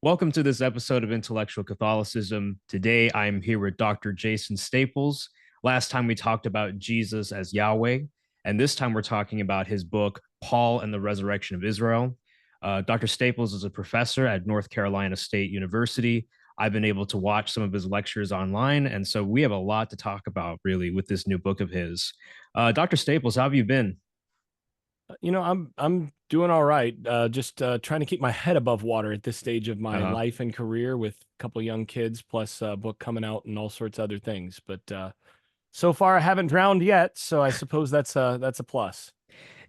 Welcome to this episode of Intellectual Catholicism. Today, I'm here with Dr. Jason Staples. Last time we talked about Jesus as Yahweh, and this time we're talking about his book, Paul and the Resurrection of Israel. Dr. Staples is a professor at North Carolina State University. I've been able to watch some of his lectures online, and so we have a lot to talk about, really, with this new book of his. Dr. Staples, how have you been? I'm doing all right. Just trying to keep my head above water at this stage of my Uh-huh. life and career with a couple of young kids, plus a book coming out and all sorts of other things. But so far, I haven't drowned yet, so I suppose that's a plus.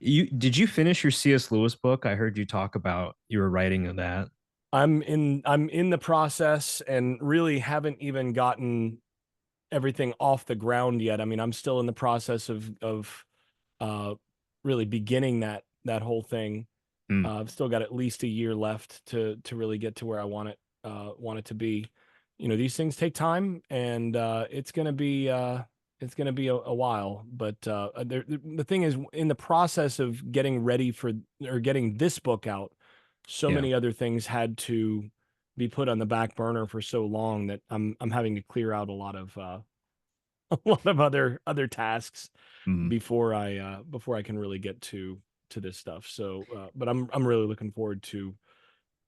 Did you finish your C.S. Lewis book? I heard you talk about you were writing that. I'm in the process and really haven't even gotten everything off the ground yet. I mean, I'm still in the process of uh, really beginning that whole thing. Mm, I've still got at least a year left to really get to where I want it to be. These things take time, and it's gonna be a while. But the thing is, in the process of getting ready for or getting this book out, so yeah. many other things had to be put on the back burner for so long that I'm having to clear out a lot of a lot of other tasks Mm, before I can really get to this stuff. So, but I'm really looking forward to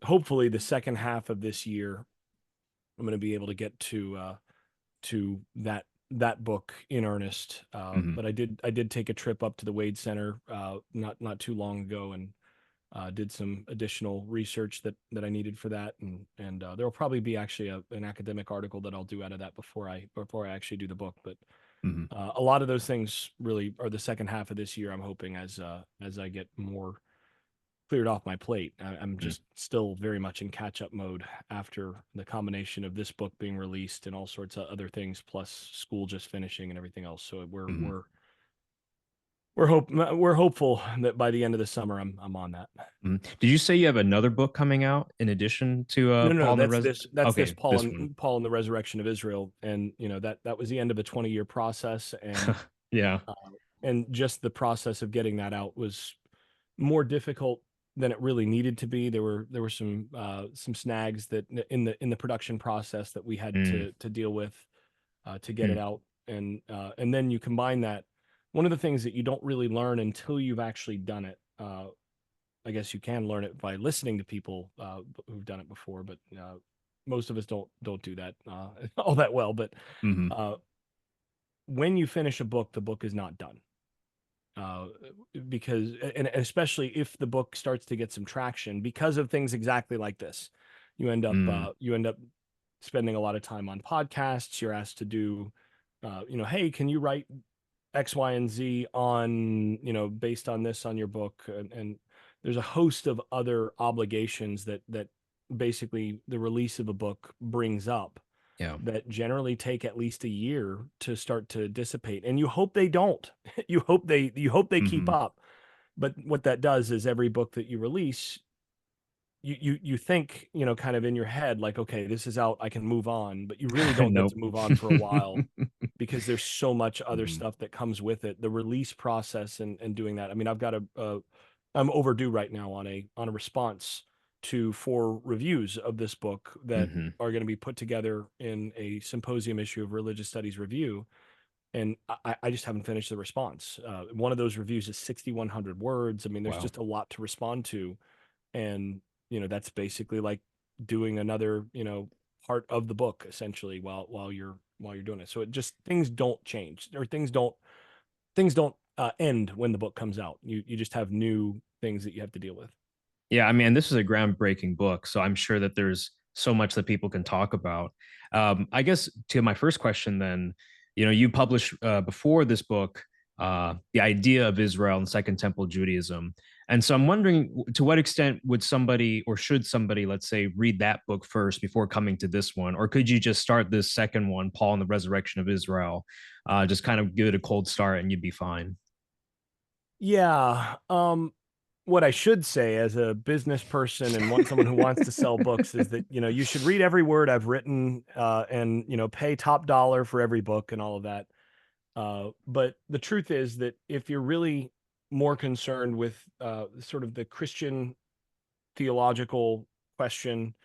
hopefully the second half of this year. I'm going to be able to get to that book in earnest. mhm. But I did take a trip up to the Wade Center not too long ago and did some additional research that I needed for that, and there will probably be actually an academic article that I'll do out of that before I actually do the book. But Mhm. a lot of those things really are the second half of this year. I'm hoping as I get more cleared off my plate. I'm Mm, just still very much in catch up mode after the combination of this book being released and all sorts of other things, plus school just finishing and everything else. So we're mhm. we're we're hopeful that by the end of the summer I'm on that. Mhm. Did you say you have another book coming out in addition to No, Paul and the that's Res? this Okay, this one. Paul and the Resurrection of Israel, and that was the end of a 20-year process, Yeah. uh, and just the process of getting that out was more difficult than it really needed to be. There were some snags that in the production process that we had Mm, to deal with to get it mm, out, and then you combine that. One of the things that you don't really learn until you've actually done it. I guess you can learn it by listening to people who've done it before, but most of us don't do that all that well. But mhm. uh, when you finish a book, the book is not done uh, because, and especially if the book starts to get some traction because of things exactly like this, Mm, you end up spending a lot of time on podcasts. You're asked to do, hey, can you write X, Y, and Z on, based on this on your book, and there's a host of other obligations that basically the release of a book brings up yeah. that generally take at least a year to start to dissipate. And you hope they don't. You hope they keep Mhm. up. But what that does is every book that you release, you think, kind of in your head, like, okay, this is out, I can move on, but you really don't get Nope. to move on for a while because there's so much other Mhm. stuff that comes with it. The release process and doing that. I mean, I'm overdue right now on a response to 4 reviews of this book that Mhm. are going to be put together in a symposium issue of Religious Studies Review. And I just haven't finished the response. One of those reviews is 6,100 words. I mean, there's Wow. just a lot to respond to. And, that's basically like doing another, part of the book essentially while you're doing it. So it just things don't change or things don't end when the book comes out. You just have new things that you have to deal with. Yeah, I mean, this is a groundbreaking book, so I'm sure that there's so much that people can talk about. I guess to my first question, then, you published before this book the idea of Israel and Second Temple Judaism, and so I'm wondering to what extent would somebody or should somebody, let's say, read that book first before coming to this one, or could you just start this second one, Paul and the Resurrection of Israel, just kind of give it a cold start and you'd be fine. Yeah. What I should say as a business person and someone who wants to sell books is that, you should read every word I've written and, pay top dollar for every book and all of that. But the truth is that if you're really more concerned with sort of the Christian theological question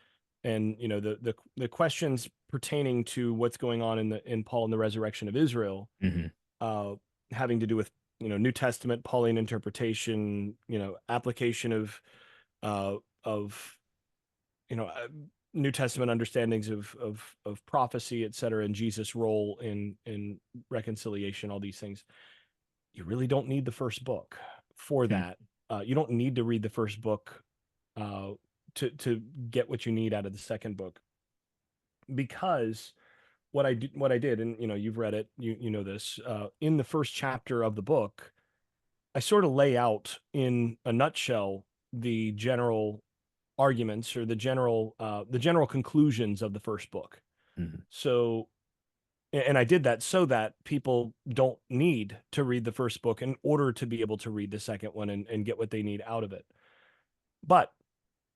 and the questions pertaining to what's going on in Paul and the resurrection of Israel, Hmm. uh, having to do with New Testament Pauline interpretation, application uh, of you know uh, New Testament understandings of prophecy, et cetera, and Jesus' role in reconciliation, all these things. You really don't need the first book for that. You don't need to read the first book uh, to get what you need out of the second book, because what I did, and you've read it, you know this. In the first chapter of the book, I sort of lay out in a nutshell the general arguments, or the general conclusions of the first book. Hmm. So, and I did that so that people don't need to read the first book in order to be able to read the second one and get what they need out of it. But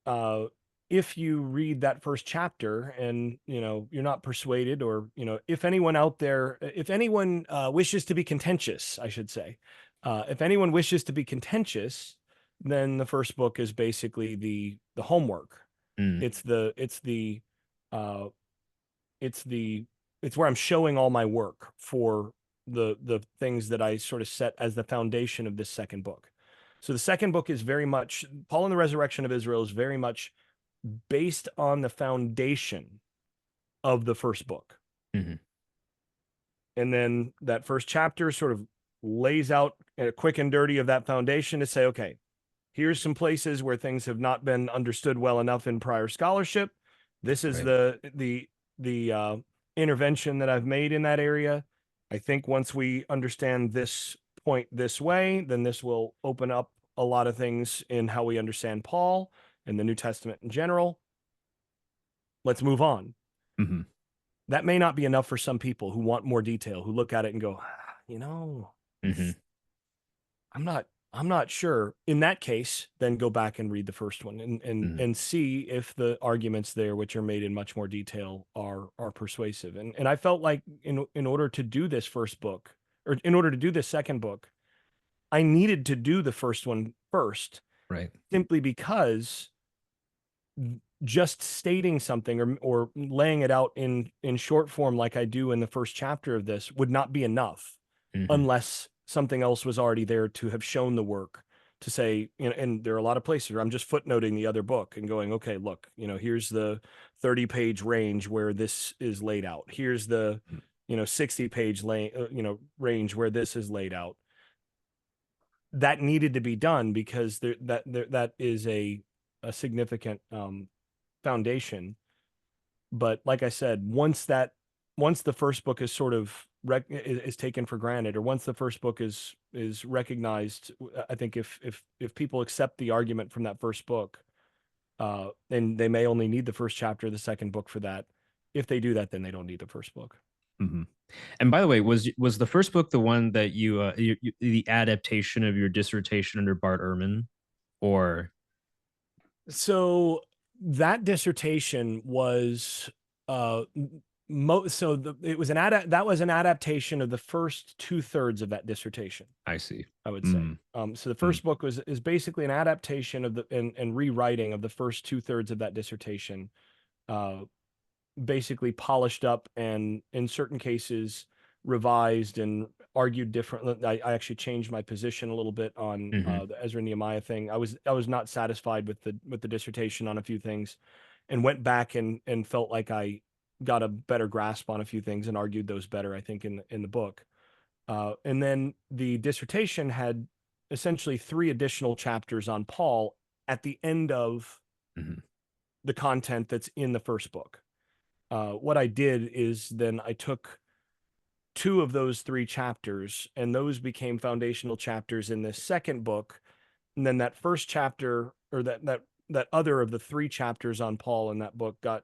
uh, if you read that first chapter and you're not persuaded, or if anyone out there, if anyone wishes to be contentious, I should say, if anyone wishes to be contentious, then the first book is basically the homework. Mm. It's the it's the it's where I'm showing all my work for the things that I sort of set as the foundation of this second book. So the second book is very much Paul and the Resurrection of Israel, is very much based on the foundation of the first book. Hmm. And then that first chapter sort of lays out a quick and dirty of that foundation to say, okay, here's some places where things have not been understood well enough in prior scholarship. This is Right. the intervention that I've made in that area. I think once we understand this point this way, then this will open up a lot of things in how we understand Paul and the New Testament in general. Let's move on. Hmm. That may not be enough for some people who want more detail, who look at it and go, you know, Hmm. I'm not I'm not sure. In that case, then go back and read the first one Hmm. and see if the arguments there, which are made in much more detail, are persuasive. And I felt like in order to do this first book, or in order to do this second book, I needed to do the first one first, Right. simply because just stating something, or laying it out in short form like I do in the first chapter of this would not be enough Hmm. unless something else was already there to have shown the work, to say, and there are a lot of places where I'm just footnoting the other book and going, okay, look, here's the 30-page range where this is laid out. Here's the 60-page range where this is laid out. That needed to be done because that is a significant foundation. But like I said, once the first book is sort of is taken for granted, or once the first book is recognized, I think if people accept the argument from that first book, and they may only need the first chapter of the second book for that. If they do that, then they don't need the first book. Hmm. And by the way, was the first book the one that the adaptation of your dissertation under Bart Ehrman, or? So that dissertation was uh it was that was an adaptation of the first two-thirds of that dissertation, I see. I would say. Mm. So the Mm. first book is basically an adaptation of and rewriting of the first two-thirds of that dissertation, uh, basically polished up and in certain cases revised and argued differently. I actually changed my position a little bit on Hmm. the Ezra Nehemiah thing. I was not satisfied with the dissertation on a few things, and went back and felt like I got a better grasp on a few things and argued those better, I think, in the book. And then the dissertation had essentially three additional chapters on Paul at the end of Hmm. the content that's in the first book. What I did is then I took two of those three chapters, and those became foundational chapters in this second book. And then that first chapter, or that other of the three chapters on Paul in that book, got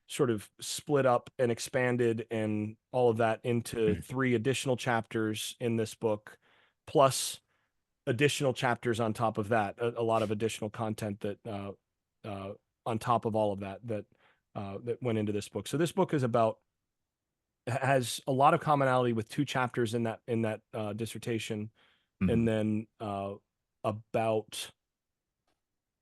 sort of split up and expanded and all of that into three additional chapters in this book, plus additional chapters on top of that, a lot of additional content that uh, on top of all of that went into this book. So this book has a lot of commonality with two chapters in that dissertation, Hmm. and then about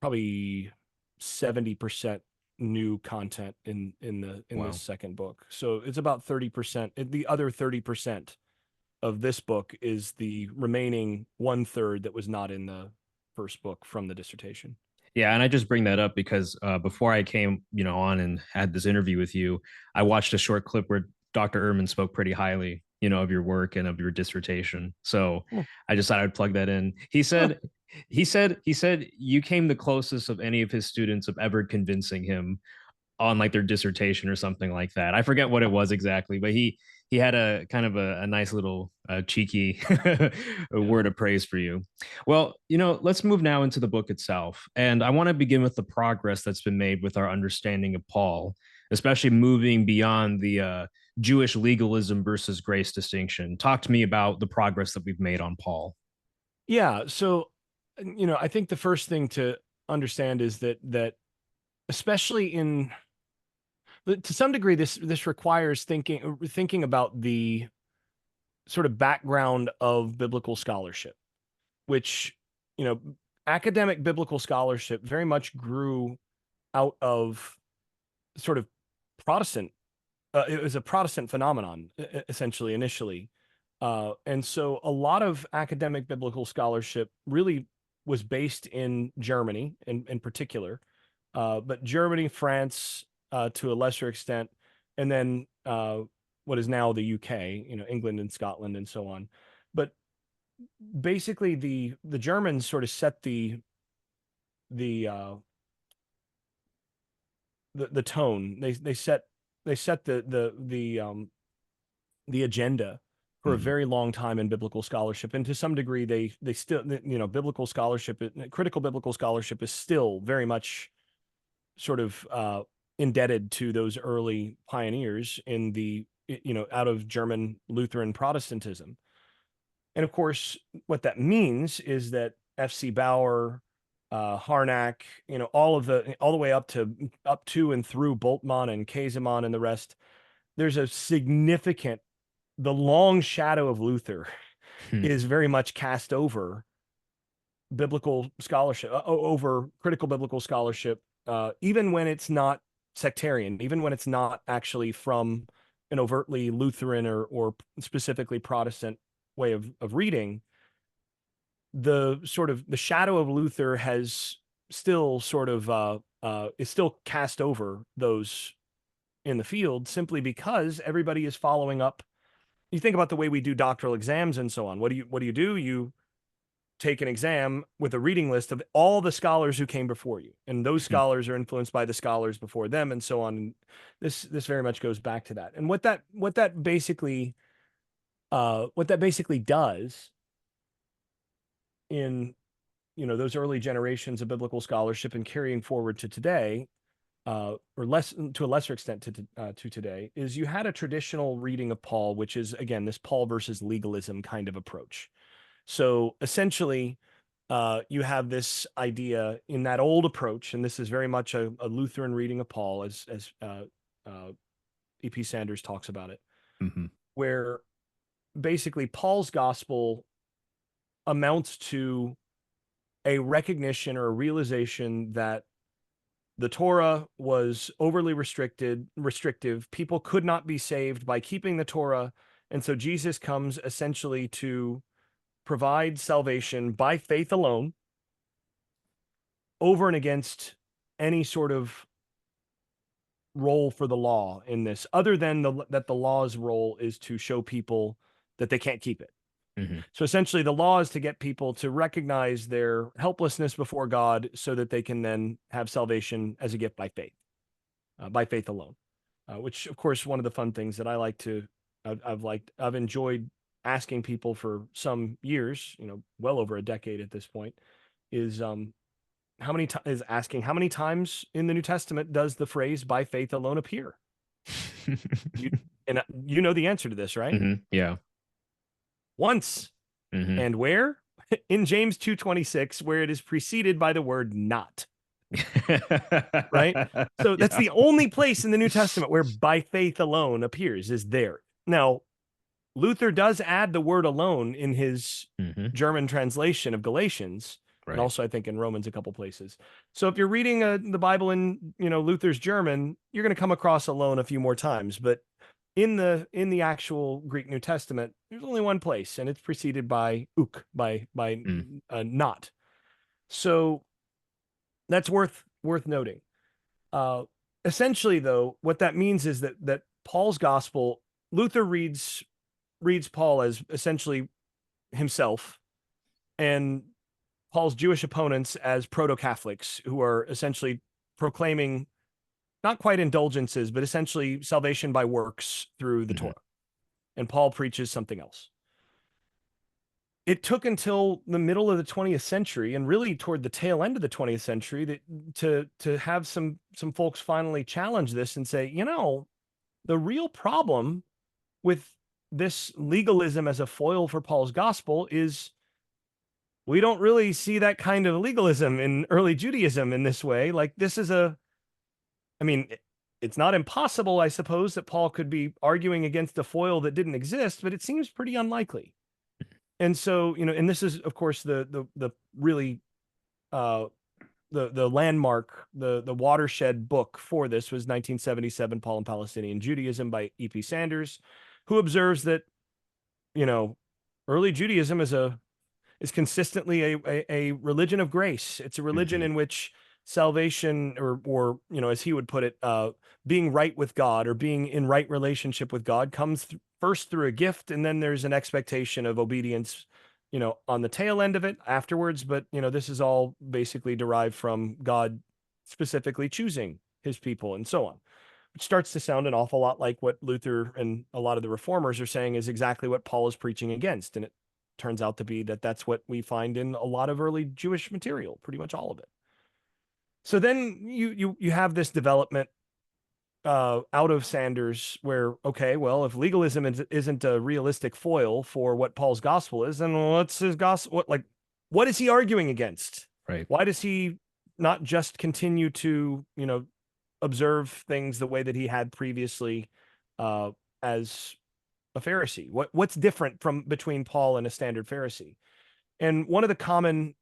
probably 70% new content in this Wow. second book. So it's about 30%. The other 30% of this book is the remaining 1/3 that was not in the first book from the dissertation. Yeah, and I just bring that up because before I came, on and had this interview with you, I watched a short clip where Dr. Ehrman spoke pretty highly, of your work and of your dissertation. So Hmm. I just thought I'd plug that in. Huh. He said you came the closest of any of his students of ever convincing him on like their dissertation or something like that. I forget what it was exactly, but he had a kind of a nice little cheeky Yeah. word of praise for you. Well, let's move now into the book itself. And I want to begin with the progress that's been made with our understanding of Paul, especially moving beyond the Jewish legalism versus grace distinction. Talk to me about the progress that we've made on Paul. Yeah. So, I think the first thing to understand is that especially to some degree, this requires thinking about the sort of background of biblical scholarship, which, you know, academic biblical scholarship very much grew out of sort of Protestant. It was a Protestant phenomenon, essentially, initially. And so a lot of academic biblical scholarship really was based in Germany in particular, but Germany, France, to a lesser extent, and then what is now the UK, England and Scotland and so on. But basically, the Germans sort of set the uh, the tone. They set the agenda for a Mhm. very long time in biblical scholarship, and to some degree, they still, biblical scholarship, critical biblical scholarship is still very much sort of indebted to those early pioneers in out of German Lutheran Protestantism. And of course, what that means is that F.C. Bauer, Harnack, all the way up to and through Boltmann and Käsemann and the rest, there's a significant, the long shadow of Luther is very much cast over biblical scholarship, over critical biblical scholarship, even when it's not sectarian, even when it's not actually from an overtly Lutheran or specifically Protestant way of reading. The sort of the shadow of Luther has still sort of is still cast over those in the field, simply because everybody is following up. You think about the way we do doctoral exams and so on. What do? You take an exam with a reading list of all the scholars who came before you, and those scholars are influenced by the scholars before them, and so on. And this very much goes back to that. And what that basically does in those early generations of biblical scholarship and carrying forward to today, or less to a lesser extent to today, is you had a traditional reading of Paul, which is again this Paul versus legalism kind of approach. So essentially, you have this idea in that old approach, and this is very much a Lutheran reading of Paul, as E.P. Sanders talks about it, Mhm. where basically Paul's gospel amounts to a recognition or a realization that the Torah was overly restrictive. People could not be saved by keeping the Torah. And so Jesus comes essentially to provide salvation by faith alone, over and against any sort of role for the law in this, other than that the law's role is to show people that they can't keep it. Mhm. So essentially, the law is to get people to recognize their helplessness before God so that they can then have salvation as a gift by faith alone. Which, of course, one of the fun things that I like to, I've enjoyed asking people for some years, well over a decade at this point, is asking how many times in the New Testament does the phrase "by faith alone" appear? You you know the answer to this, right? Yeah. Once. Hmm. And where? In James 2:26, where it is preceded by the word not, right? So that's Yeah. the only place in the New Testament where "by faith alone" appears, is there. Now, Luther does add the word "alone" in his Hmm. German translation of Galatians, and Right. also I think in Romans a couple places. So if you're reading the Bible in Luther's German, you're going to come across alone a few more times, but in the actual Greek New Testament, there's only one place, and it's preceded by uk, by Mm. not. So that's worth noting. Uh, Essentially, though, what that means is that Paul's gospel, Luther reads Paul as essentially himself, and Paul's Jewish opponents as proto-Catholics who are essentially proclaiming not quite indulgences, but essentially salvation by works through the Hmm. Torah. And Paul preaches something else. It took until the middle of the 20th century and really toward the tail end of the 20th century to have some folks finally challenge this and say, the real problem with this legalism as a foil for Paul's gospel is we don't really see that kind of legalism in early Judaism in this way. Like this is I mean, it's not impossible, I suppose, that Paul could be arguing against a foil that didn't exist, but it seems pretty unlikely. And so, and this is, of course, the really uh, the landmark, the watershed book for this was 1977, Paul and Palestinian Judaism by E.P. Sanders, who observes that, early Judaism is consistently a religion of grace. It's a religion Hmm. in which salvation, or as he would put it, being right with God or being in right relationship with God comes first through a gift, and then there's an expectation of obedience, on the tail end of it afterwards. But this is all basically derived from God specifically choosing his people and so on, which starts to sound an awful lot like what Luther and a lot of the reformers are saying is exactly what Paul is preaching against. And it turns out to be that that's what we find in a lot of early Jewish material, pretty much all of it. So then you have this development out of Sanders where, okay, well, if legalism isn't a realistic foil for what Paul's gospel is, then what's his gospel? What is he arguing against? Right. Why does he not just continue to, observe things the way that he had previously uh, as a Pharisee? What's different from between Paul and a standard Pharisee? And one of the common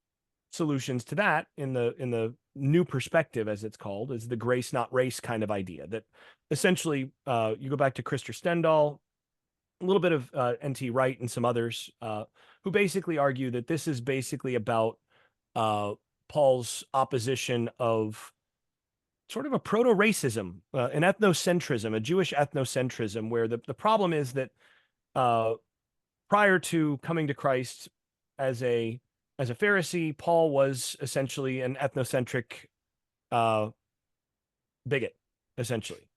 solutions to that in the new perspective, as it's called, is the grace not race kind of idea. That essentially, you go back to Christer Stendahl, a little bit of N.T. Wright, and some others who basically argue that this is basically about Paul's opposition of sort of a proto-racism, an ethnocentrism, a Jewish ethnocentrism, where the problem is that uh, prior to coming to Christ as a Pharisee, Paul was essentially an ethnocentric uh, bigot, essentially,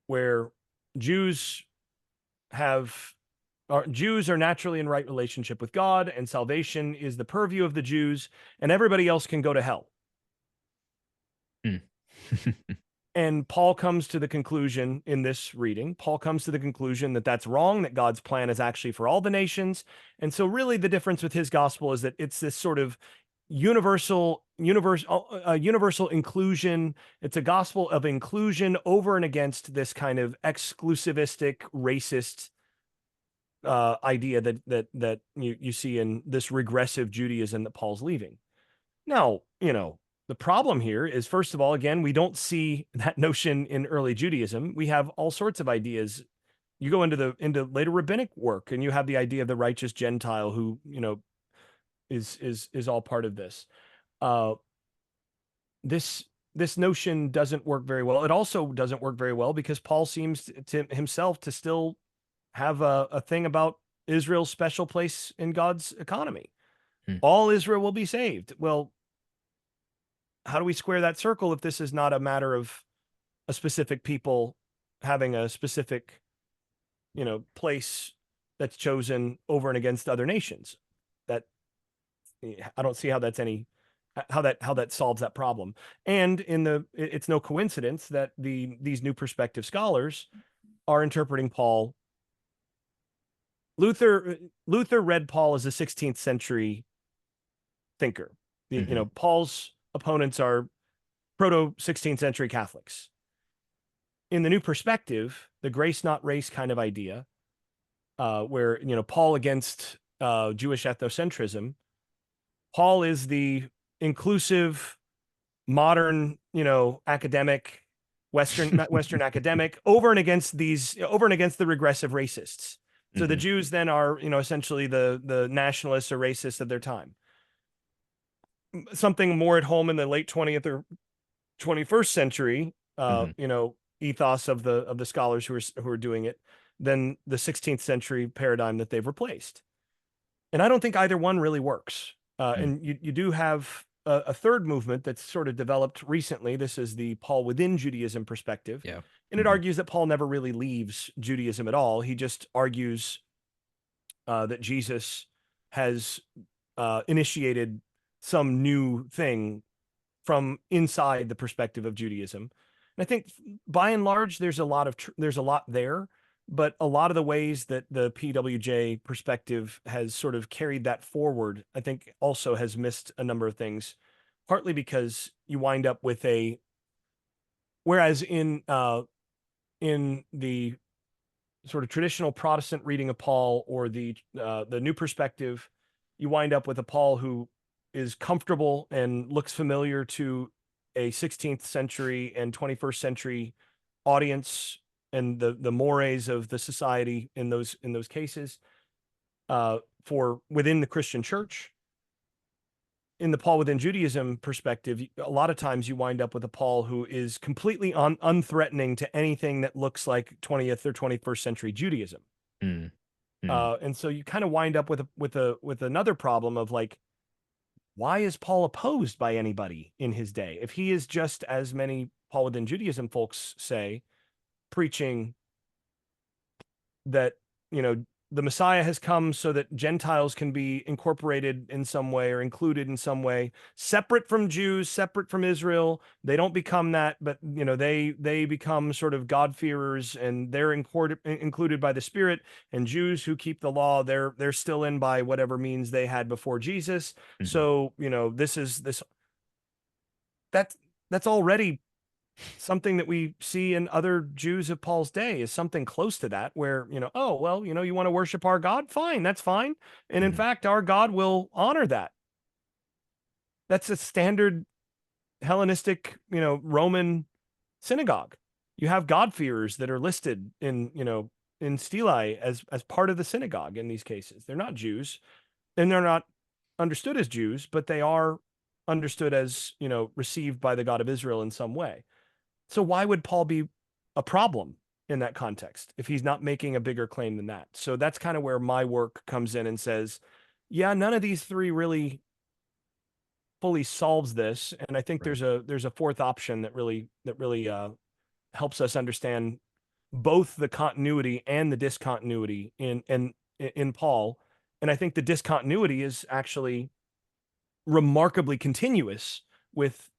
where Jews have Jews are naturally in right relationship with God, and salvation is the purview of the Jews, and everybody else can go to hell. Mm. And Paul comes to the conclusion in this reading, Paul comes to the conclusion that that's wrong, that God's plan is actually for all the nations. And so really the difference with his gospel is that it's this sort of universal inclusion. It's a gospel of inclusion over and against this kind of exclusivistic, racist idea that you see in this regressive Judaism that Paul's leaving. Now, the problem here is, first of all, again, we don't see that notion in early Judaism. We have all sorts of ideas. You go into later rabbinic work, and you have the idea of the righteous Gentile who, is all part of this. Uh, this this notion doesn't work very well. It also doesn't work very well because Paul seems to himself to still have a thing about Israel's special place in God's economy. Mm. All Israel will be saved. Well, how do we square that circle if this is not a matter of a specific people having a specific, place that's chosen over and against other nations? That I don't see how that's any how that solves that problem. And it's no coincidence that these new perspective scholars are interpreting Paul. Luther read Paul as a 16th century thinker. Hmm. Paul's opponents are proto 16th century Catholics. In the new perspective, the grace not race kind of idea, where Paul against Jewish ethnocentrism, Paul is the inclusive, modern, academic, Western academic over and against the regressive racists. So the Mm-hmm. Jews then are, essentially the nationalists or racists of their time. Something more at home in the late 20th or 21st century, Mm-hmm. ethos of the scholars who are doing it than the 16th century paradigm that they've replaced. And I don't think either one really works. Mm. And you do have a third movement that's sort of developed recently. This is the Paul within Judaism perspective. Yeah. And it Mm-hmm. argues that Paul never really leaves Judaism at all. He just argues that Jesus has initiated some new thing from inside the perspective of Judaism. And I think by and large, there's a lot there, but a lot of the ways that the PWJ perspective has sort of carried that forward, I think also has missed a number of things, partly because you wind up with whereas in the sort of traditional Protestant reading of Paul or the new perspective, you wind up with a Paul who is comfortable and looks familiar to a 16th century and 21st century audience and the mores of the society in those cases, for within the Christian church. In the Paul within Judaism perspective, a lot of times you wind up with a Paul who is completely unthreatening to anything that looks like 20th or 21st century Judaism. Mm. Mm. And so you kind of wind up with another problem of like, why is Paul opposed by anybody in his day? If he is just, as many Paul within Judaism folks say, preaching that, the Messiah has come so that Gentiles can be incorporated in some way or included in some way, separate from Jews, separate from Israel. They don't become that, but they become sort of God-fearers, and they're included by the Spirit. And Jews who keep the law, they're still in by whatever means they had before Jesus. Mm-hmm. So this that's already something that we see in other Jews of Paul's day, is something close to that, where, oh, well, you want to worship our God? Fine, that's fine. And in Mm-hmm. fact, our God will honor that. That's a standard Hellenistic, Roman synagogue. You have God-fearers that are listed in stelae as part of the synagogue in these cases. They're not Jews, and they're not understood as Jews, but they are understood as, received by the God of Israel in some way. So why would Paul be a problem in that context if he's not making a bigger claim than that? So that's kind of where my work comes in and says, yeah, none of these three really fully solves this. And I think Right. there's a fourth option that really helps us understand both the continuity and the discontinuity in Paul. And I think the discontinuity is actually remarkably continuous with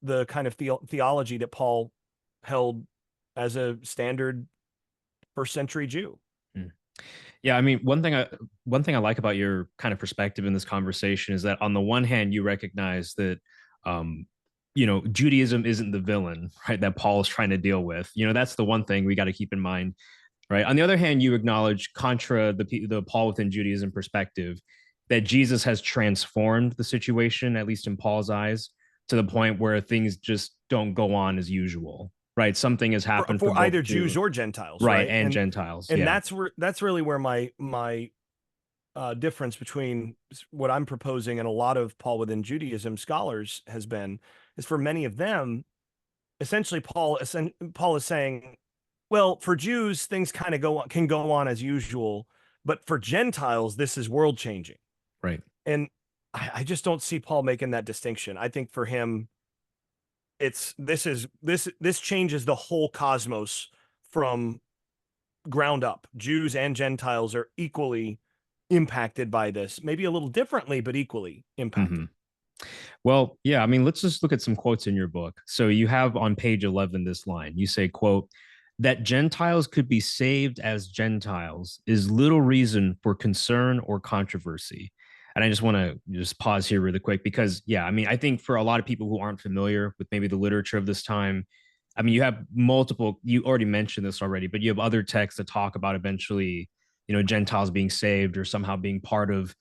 the kind of theology that Paul held as a standard first century Jew. Mm. Yeah, I mean, one thing I like about your kind of perspective in this conversation is that on the one hand, you recognize that um, Judaism isn't the villain, right? That Paul is trying to deal with. That's the one thing we got to keep in mind, right? On the other hand, you acknowledge, contra the Paul within Judaism perspective, that Jesus has transformed the situation, at least in Paul's eyes, to the point where things just don't go on as usual, right? Something has happened for For both either Jews Jew, or Gentiles, right, right? and And Gentiles. and Yeah, that's really where my difference between what I'm proposing and a lot of Paul within Judaism scholars has been, is for many of them, essentially Paul is saying, well, for Jews things kind of can go on as usual, but for Gentiles this is world changing. right. And I just don't see Paul making that distinction. I think for him, this changes the whole cosmos from ground up. Jews and Gentiles are equally impacted by this, maybe a little differently, but equally Mm-hmm. impacted. Well, yeah, I mean, let's just look at some quotes in your book. So you have on page 11 this line. You say, quote, that Gentiles could be saved as Gentiles is little reason for concern or controversy. And I just want to just pause here really quick because, yeah, I mean, I think for a lot of people who aren't familiar with maybe the literature of this time, I mean, you have multiple, you already mentioned this already, but you have other texts that talk about eventually, Gentiles being saved or somehow being part of,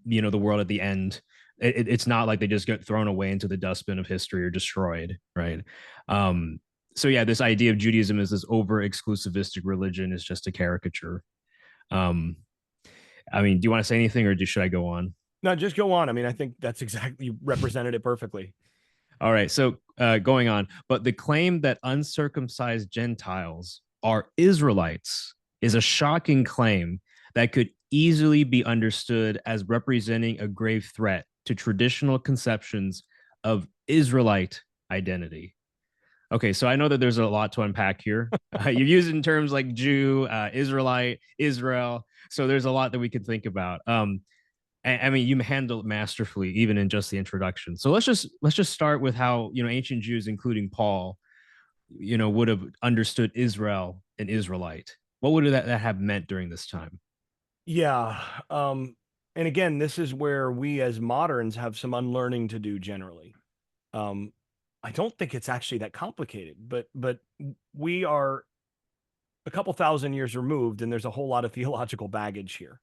the world at the end. It's not like they just get thrown away into the dustbin of history or destroyed, right? Um, so yeah, this idea of Judaism as this over exclusivistic religion is just a caricature. Um, I mean, do you want to say anything, or should I go on? No, just go on. I mean, I think that's exactly, you represented it perfectly. All right, so going on, but the claim that uncircumcised Gentiles are Israelites is a shocking claim that could easily be understood as representing a grave threat to traditional conceptions of Israelite identity. Okay, so I know that there's a lot to unpack here. You've used it in terms like Jew, Israelite, Israel. So there's a lot that we could think about. I mean, you handled it masterfully, even in just the introduction. So let's just start with how ancient Jews, including Paul, would have understood Israel and Israelite. What would that have meant during this time? Yeah. And again, this is where we as moderns have some unlearning to do generally. Um, I don't think it's actually that complicated, but we are a couple thousand years removed, and there's a whole lot of theological baggage here.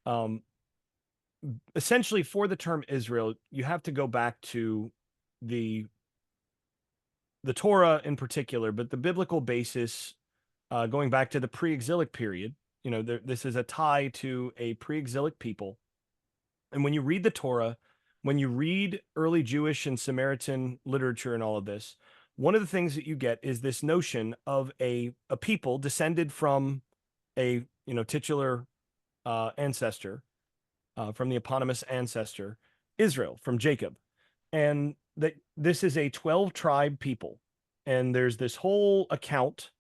Um, Essentially, for the term Israel, you have to go back to the the Torah in particular, but the biblical basis, going back to the pre-exilic period. This is a tie to a pre-exilic people. And when you read the Torah, when you read early Jewish and Samaritan literature and all of this, one of the things that you get is this notion of a people descended from a titular ancestor, from the eponymous ancestor Israel, from Jacob, and that this is a 12 tribe people. And there's this whole account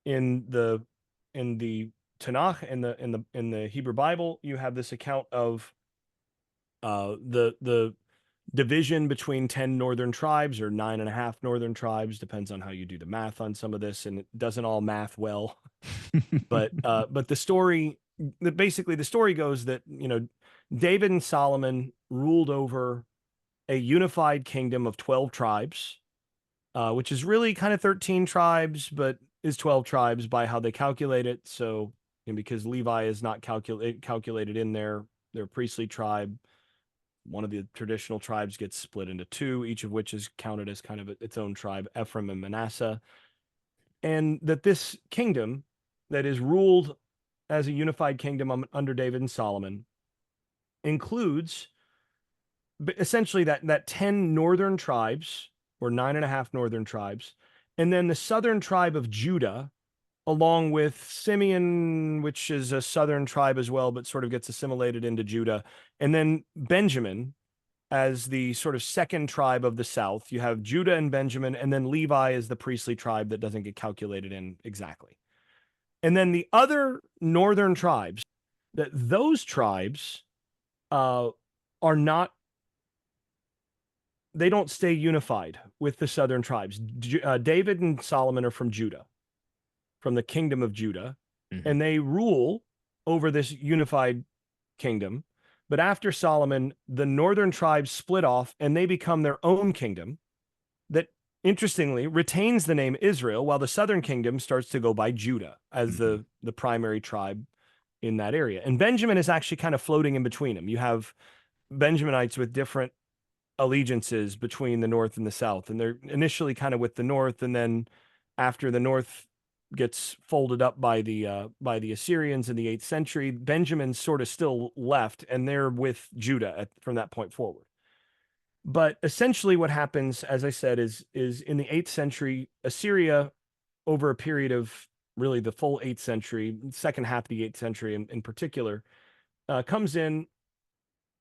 in the Tanakh, in the Hebrew Bible. You have this account of the division between 10 northern tribes, or 9.5 northern tribes, depends on how you do the math on some of this, and it doesn't all math well. But the story, basically the story goes that David and Solomon ruled over a unified kingdom of 12 tribes, which is really kind of 13 tribes, but is 12 tribes by how they calculate it. So, because Levi is not calculated in their priestly tribe, one of the traditional tribes gets split into two, each of which is counted as kind of its own tribe, Ephraim and Manasseh. And that this kingdom that is ruled as a unified kingdom under David and Solomon includes essentially that 10 northern tribes, or 9.5 northern tribes, and then the southern tribe of Judah, along with Simeon, which is a southern tribe as well, but sort of gets assimilated into Judah, and then Benjamin as the sort of second tribe of the south. You have Judah and Benjamin, and then Levi is the priestly tribe that doesn't get calculated in exactly. And then the other northern tribes, that those tribes are not, they don't stay unified with the southern tribes. David and Solomon are from Judah, from the kingdom of Judah, Mhm. and they rule over this unified kingdom. But after Solomon, the northern tribes split off and they become their own kingdom that, interestingly, retains the name Israel, while the southern kingdom starts to go by Judah as Mhm. the primary tribe in that area. And Benjamin is actually kind of floating in between them. You have Benjaminites with different allegiances between the north and the south, and they're initially kind of with the north, and then after the north gets folded up by the Assyrians in the 8th century, Benjamin's sort of still left, and they're with Judah from that point forward. But essentially what happens, as I said, is in the 8th century, Assyria, over a period of really the full 8th century, second half of the 8th century in particular, comes in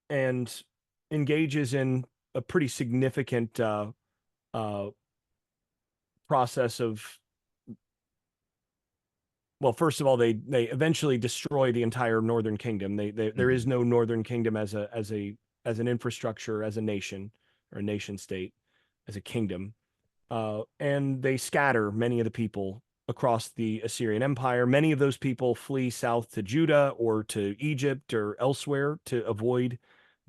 and engages in a pretty significant uh, process of, well, first of all, they eventually destroy the entire northern kingdom. There is Mhm. no northern kingdom as an infrastructure, as a nation, or a nation state, as a kingdom. And they scatter many of the people across the Assyrian Empire. Many of those people flee south to Judah or to Egypt or elsewhere to avoid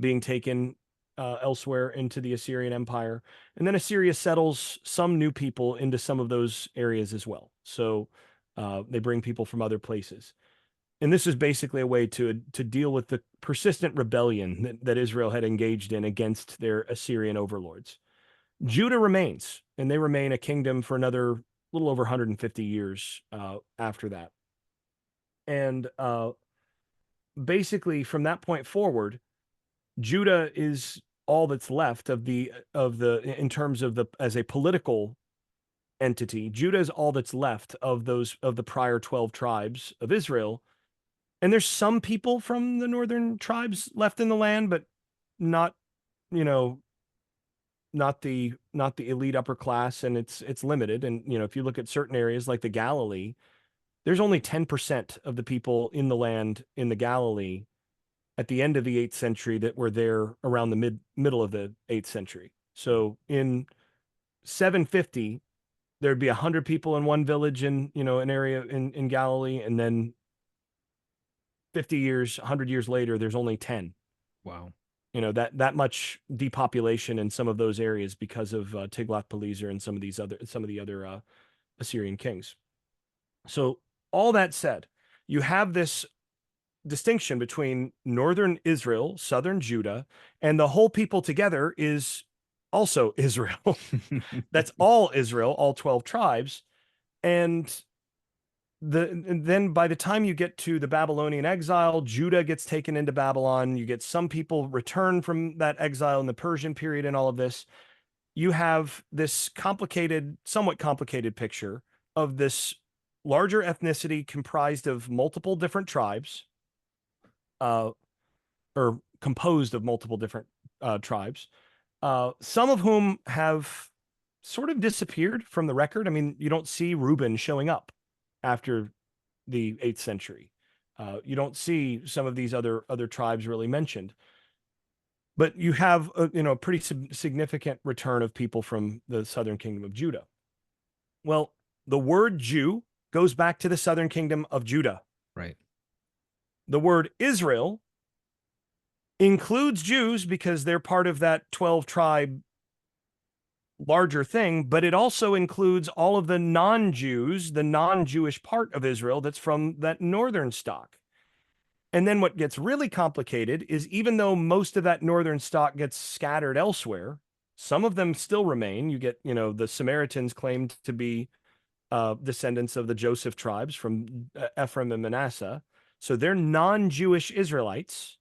being taken elsewhere into the Assyrian Empire. And then Assyria settles some new people into some of those areas as well. So they bring people from other places. And this is basically a way to deal with the persistent rebellion that Israel had engaged in against their Assyrian overlords. Judah remains, and they remain a kingdom for another little over 150 years after that. And basically, from that point forward, Judah is all that's left of the in terms of the as a political entity. Judah is all that's left of the prior 12 tribes of Israel. And there's some people from the northern tribes left in the land, but not, you know, not the elite upper class, and it's limited. And if you look at certain areas like the Galilee, there's only 10% of the people in the land in the Galilee at the end of the 8th century that were there around the middle of the 8th century. So in 750, there'd be 100 people in one village in an area in Galilee, and then 50 years, 100 years later, there's only 10. Wow. That much depopulation in some of those areas because of Tiglath-Pileser and some of the other Assyrian kings. So all that said, you have this distinction between northern Israel, southern Judah, and the whole people together is also Israel. That's all Israel, all 12 tribes. And then by the time you get to the Babylonian exile, Judah gets taken into Babylon. You get some people return from that exile in the Persian period and all of this. You have this somewhat complicated picture of this larger ethnicity comprised of multiple different tribes, or composed of multiple different tribes, some of whom have sort of disappeared from the record. I mean, you don't see Reuben showing up after the 8th century. You don't see some of these other tribes really mentioned. But you have a pretty significant return of people from the southern kingdom of Judah. Well, the word Jew goes back to the southern kingdom of Judah. Right. The word Israel includes Jews because they're part of that 12 tribe larger thing, but it also includes all of the non-Jews, the non-Jewish part of Israel that's from that northern stock. And then what gets really complicated is even though most of that northern stock gets scattered elsewhere, some of them still remain. You get, the Samaritans claimed to be descendants of the Joseph tribes from Ephraim and Manasseh. So they're non-Jewish Israelites.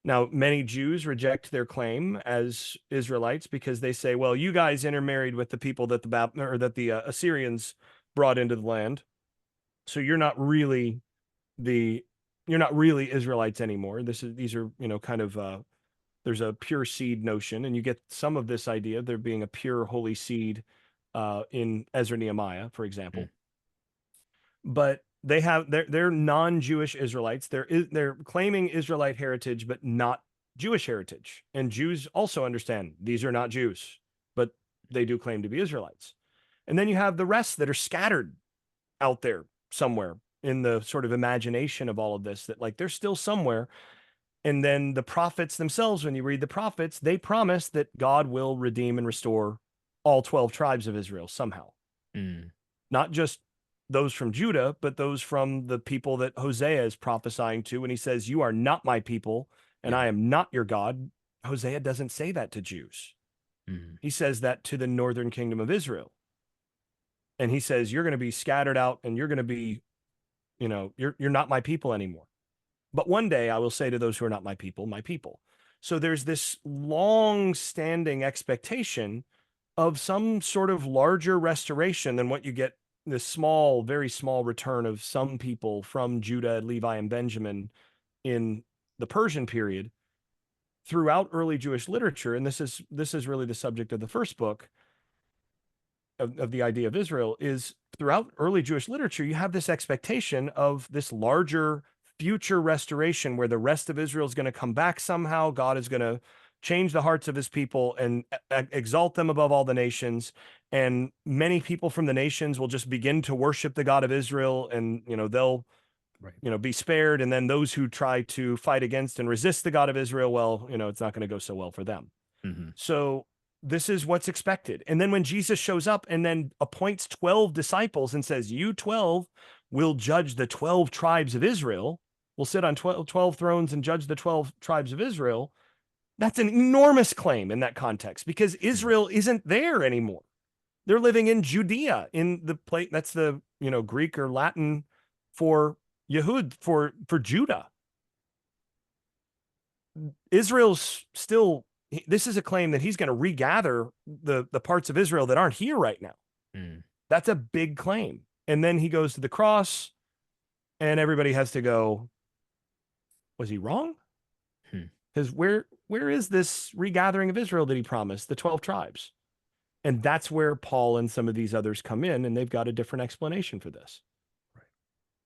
Now, many Jews reject their claim as Israelites because they say, well, you guys intermarried with the people that the Assyrians brought into the land. So you're not really Israelites anymore. These are, kind of there's a pure seed notion, and you get some of this idea of there being a pure holy seed in Ezra Nehemiah, for example. But they're non-Jewish Israelites. They're claiming Israelite heritage, but not Jewish heritage. And Jews also understand these are not Jews, but they do claim to be Israelites. And then you have the rest that are scattered out there somewhere in the sort of imagination of all of this, that like they're still somewhere. And then the prophets themselves, when you read the prophets, they promise that God will redeem and restore all 12 tribes of Israel somehow. Not just those from Judah, but those from the people that Hosea is prophesying to when he says, you are not my people and I am not your God. Hosea doesn't say that to Jews. He says that to the northern kingdom of Israel. And he says, you're going to be scattered out and you're going to be, you're not my people anymore. But one day I will say to those who are not my people, my people. So there's this long-standing expectation of some sort of larger restoration than what you get, this small, very small return of some people from Judah, Levi, and Benjamin in the Persian period throughout early Jewish literature. And this is really the subject of the first book of the idea of Israel, is throughout early Jewish literature, you have this expectation of this larger future restoration where the rest of Israel is going to come back somehow. God is going to change the hearts of his people and exalt them above all the nations. And many people from the nations will just begin to worship the God of Israel, and, they'll, be spared. And then those who try to fight against and resist the God of Israel, well, it's not going to go so well for them. So this is what's expected. And then when Jesus shows up and then appoints 12 disciples and says, you 12 will judge the 12 tribes of Israel. will sit on 12 thrones and judge the 12 tribes of Israel. That's an enormous claim in that context because Israel isn't there anymore. They're living in Judea, in the place that's the Greek or Latin for Yehud, for Judah. Israel's still. This is a claim that he's going to regather the parts of Israel that aren't here right now. That's a big claim. And then he goes to the cross, and everybody has to go, was he wrong? Because where is this regathering of Israel that he promised, the 12 tribes? And that's where Paul and some of these others come in, and they've got a different explanation for this.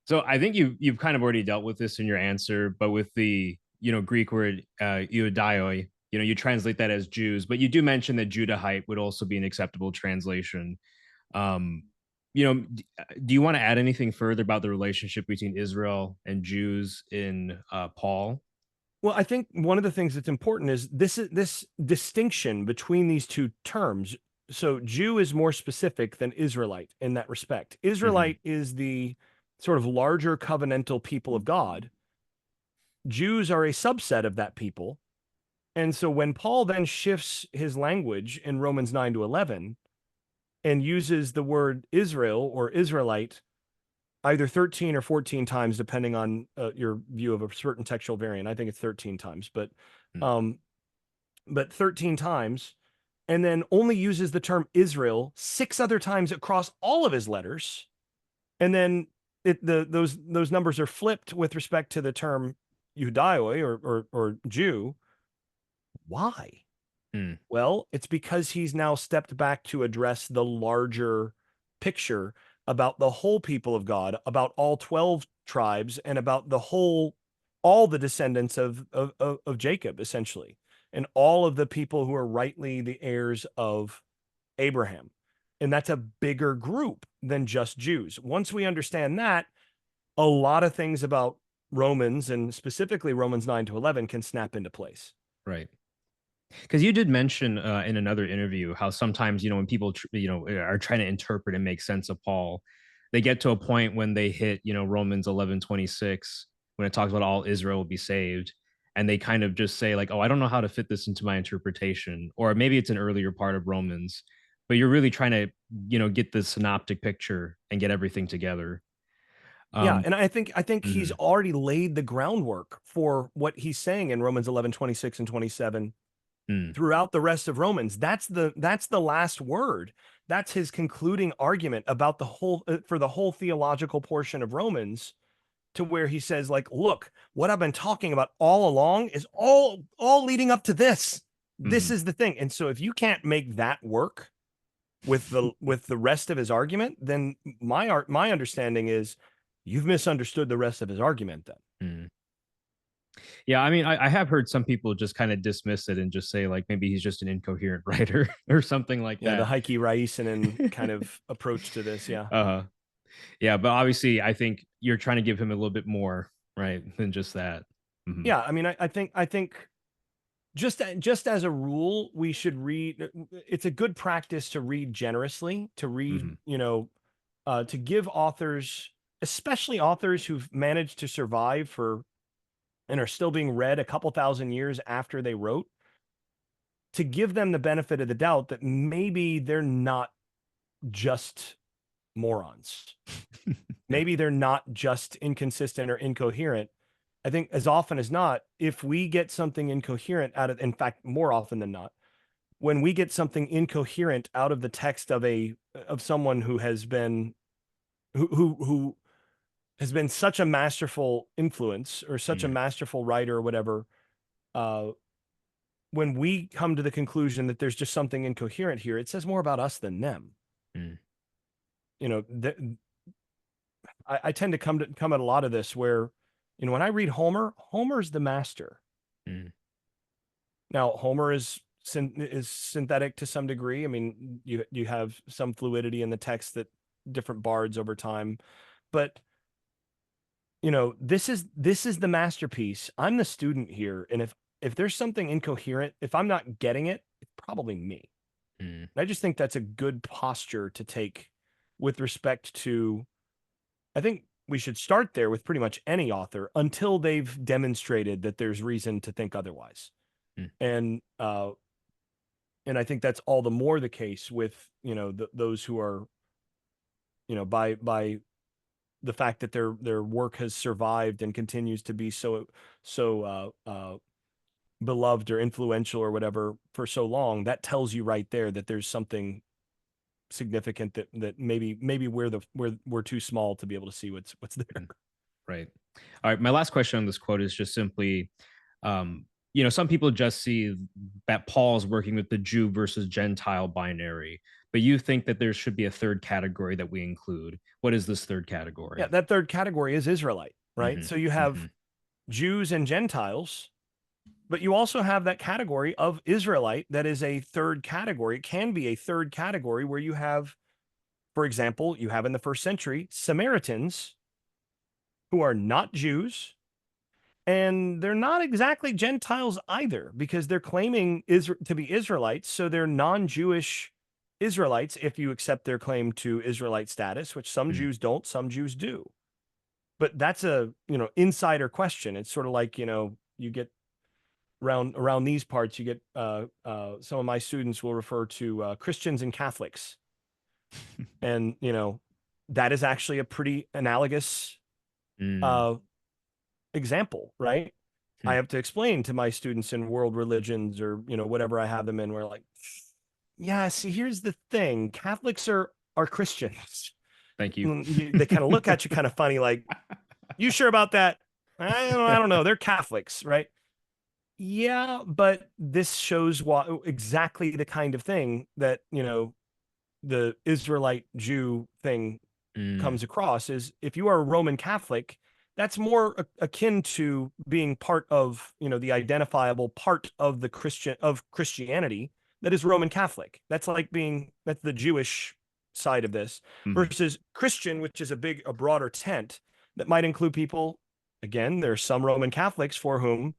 So I think you've kind of already dealt with this in your answer, but with the Greek word Iudaioi, you translate that as Jews, but you do mention that Judahite would also be an acceptable translation. Do you want to add anything further about the relationship between Israel and Jews in Paul? Well, I think one of the things that's important is this distinction between these two terms. So Jew is more specific than Israelite in that respect. Israelite is the sort of larger covenantal people of God. Jews are a subset of that people. And so when Paul then shifts his language in Romans 9 to 11 and uses the word Israel or Israelite either 13 or 14 times, depending on your view of a certain textual variant. I think it's 13 times, but 13 times, and then only uses the term Israel 6 other times across all of his letters. And then those numbers are flipped with respect to the term Judaioi or Jew. Why? Well, it's because he's now stepped back to address the larger picture about the whole people of God, about all 12 tribes, and about all the descendants of Jacob, essentially, and all of the people who are rightly the heirs of Abraham. And that's a bigger group than just Jews. Once we understand that, a lot of things about Romans, and specifically Romans 9 to 11, can snap into place. Right. Because you did mention in another interview how sometimes when people are trying to interpret and make sense of Paul, they get to a point when they hit Romans 11:26 when it talks about all Israel will be saved, and they kind of just say like, oh, I don't know how to fit this into my interpretation, or maybe it's an earlier part of Romans, but you're really trying to get the synoptic picture and get everything together. Yeah, and I think he's already laid the groundwork for what he's saying in Romans 11:26 and 27 throughout the rest of Romans. That's the last word. That's his concluding argument about the whole for the whole theological portion of Romans, to where he says like, look, what I've been talking about all along is all leading up to this. This is the thing. And so if you can't make that work with the rest of his argument, then my understanding is you've misunderstood the rest of his argument then. Yeah, I mean, I have heard some people just kind of dismiss it and just say like maybe he's just an incoherent writer or something like that. The Heike Raisinen kind of approach to this. Yeah. Yeah, but obviously I think you're trying to give him a little bit more, right, than just that. Yeah, I mean, I think just as a rule, we should read. It's a good practice to read generously, to read, to give authors, especially authors who've managed to survive for and are still being read a couple thousand years after they wrote, to give them the benefit of the doubt that maybe they're not just morons. Maybe they're not just inconsistent or incoherent. I think as often as not, if we get something incoherent out of, in fact, more often than not, when we get something incoherent out of the text of someone who has been who has been such a masterful influence or such a masterful writer or whatever, when we come to the conclusion that there's just something incoherent here, it says more about us than them. I tend to come at a lot of this where, when I read Homer's the master. Now, Homer is synthetic to some degree. I mean, you have some fluidity in the text that different bards over time, but this is the masterpiece. I'm the student here, and if there's something incoherent, if I'm not getting it, it's probably me. And I just think that's a good posture to take with respect to, I think we should start there with pretty much any author until they've demonstrated that there's reason to think otherwise. Mm. And I think that's all the more the case with, those who are, by the fact that their work has survived and continues to be so beloved or influential or whatever for so long. That tells you right there that there's something significant that maybe we're too small to be able to see what's there. Right. All right. My last question on this quote is just simply, some people just see that Paul's working with the Jew versus Gentile binary, but you think that there should be a third category that we include. What is this third category? Yeah, that third category is Israelite, right? Mm-hmm. So you have Jews and Gentiles, but you also have that category of Israelite that is a third category. It can be a third category where you have, for example, you have in the first century Samaritans who are not Jews, and they're not exactly Gentiles either, because they're claiming to be Israelites, so they're non-Jewish Israelites if you accept their claim to Israelite status, which some Jews don't, some Jews do. But that's a, insider question. It's sort of like, you get around these parts, you get some of my students will refer to Christians and Catholics. And, that is actually a pretty analogous example, right? I have to explain to my students in world religions or, whatever I have them in, we're like, yeah, see, here's the thing. Catholics are Christians. Thank you. They kind of look at you kind of funny, like, you sure about that? I don't know. They're Catholics, right? Yeah, but this shows exactly the kind of thing that, the Israelite Jew thing comes across is if you are a Roman Catholic, that's more akin to being part of, the identifiable part of the Christianity that is Roman Catholic. That's the Jewish side of this versus Christian, which is a broader tent that might include people. Again, there are some Roman Catholics for whom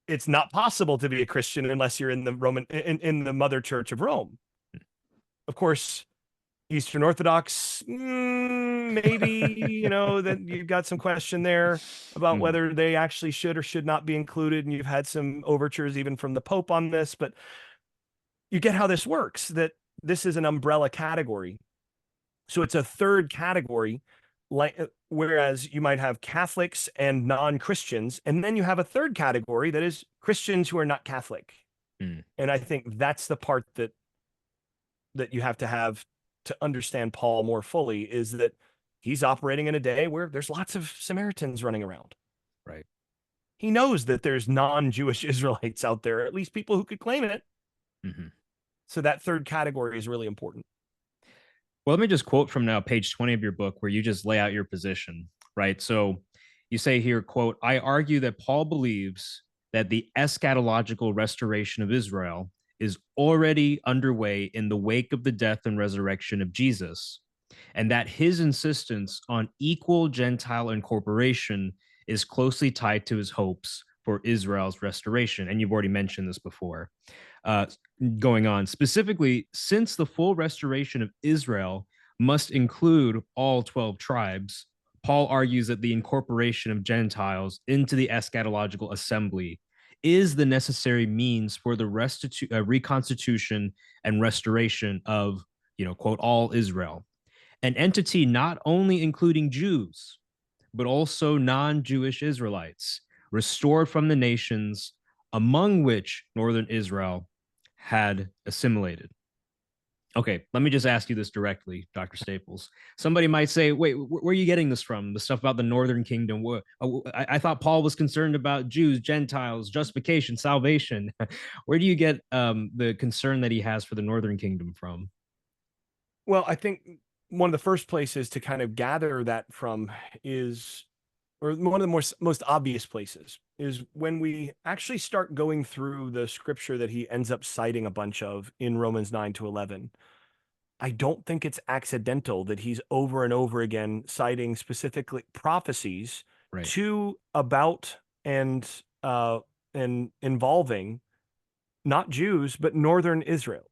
it's not possible to be a Christian unless you're in the in the Mother Church of Rome. Of course, Eastern Orthodox, maybe, that you've got some question there about whether they actually should or should not be included. And you've had some overtures even from the Pope on this, but you get how this works, that this is an umbrella category. So it's a third category, whereas you might have Catholics and non-Christians, and then you have a third category that is Christians who are not Catholic. And I think that's the part that you have to understand Paul more fully, is that he's operating in a day where there's lots of Samaritans running around. Right. He knows that there's non-Jewish Israelites out there, at least people who could claim it. So that third category is really important. Well, let me just quote from now page 20 of your book where you just lay out your position, right? So you say here, quote, I argue that Paul believes that the eschatological restoration of Israel is already underway in the wake of the death and resurrection of Jesus, and that his insistence on equal Gentile incorporation is closely tied to his hopes for Israel's restoration. And you've already mentioned this before. Going on, specifically, since the full restoration of Israel must include all 12 tribes, Paul argues that the incorporation of Gentiles into the eschatological assembly is the necessary means for the reconstitution and restoration of, quote, all Israel, an entity not only including Jews, but also non-Jewish Israelites, restored from the nations among which northern Israel had assimilated. Okay, let me just ask you this directly, Dr. Staples. Somebody might say, wait, where are you getting this from? The stuff about the northern kingdom? I thought Paul was concerned about Jews, Gentiles, justification, salvation. Where do you get the concern that he has for the northern kingdom from? Well, I think one of the first places to kind of gather that from is, or one of the most obvious places, is when we actually start going through the scripture that he ends up citing a bunch of in Romans 9-11. I don't think it's accidental that he's over and over again citing specifically prophecies to, about, and involving not Jews, but northern Israel.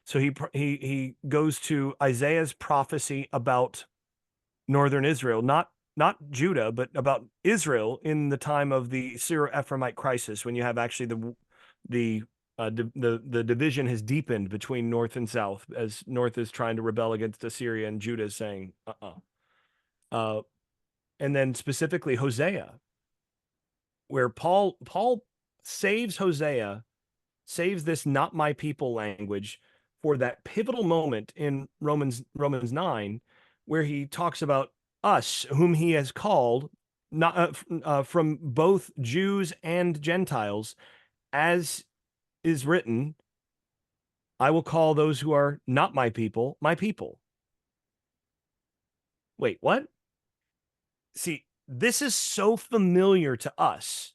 So he goes to Isaiah's prophecy about northern Israel, not Judah, but about Israel in the time of the Syro-Ephraimite crisis, when you have actually the division has deepened between north and south, as north is trying to rebel against Assyria and Judah is saying, uh, and then specifically Hosea, where Paul saves Hosea, saves this "not my people" language for that pivotal moment in Romans 9, where he talks about us, whom he has called, not from both Jews and Gentiles, as is written, I will call those who are not my people, my people. Wait, what? See, this is so familiar to us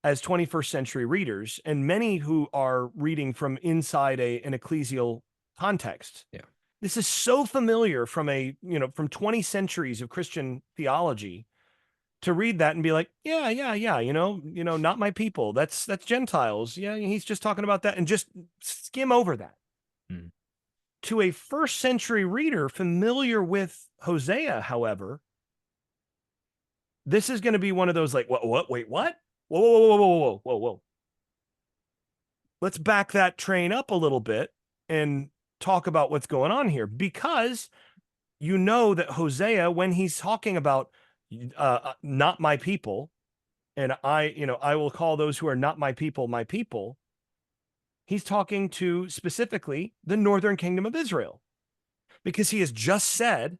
as 21st century readers, and many who are reading from inside an ecclesial context. Yeah. This is so familiar from from 20 centuries of Christian theology, to read that and be like, yeah, not my people. That's Gentiles. Yeah, he's just talking about that, and just skim over that. To a first century reader familiar with Hosea, however, this is going to be one of those like, what, wait, what? Whoa, whoa, whoa, whoa, whoa, whoa, whoa. Let's back that train up a little bit and talk about what's going on here, because you know that Hosea, when he's talking about not my people, and I will call those who are not my people, my people, he's talking to specifically the northern kingdom of Israel, because he has just said,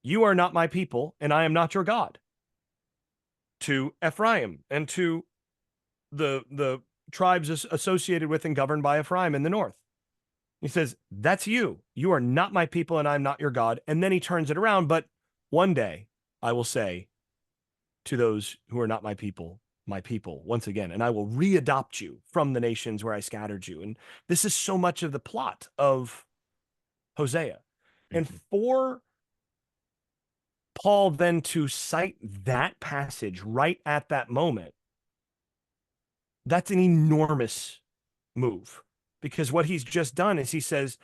you are not my people, and I am not your God, to Ephraim and to the tribes associated with and governed by Ephraim in the north. He says, that's you. You are not my people, and I'm not your God. And then he turns it around. But one day I will say to those who are not my people once again, and I will readopt you from the nations where I scattered you. And this is so much of the plot of Hosea. And for Paul then to cite that passage right at that moment, that's an enormous move, because what he's just done is he says,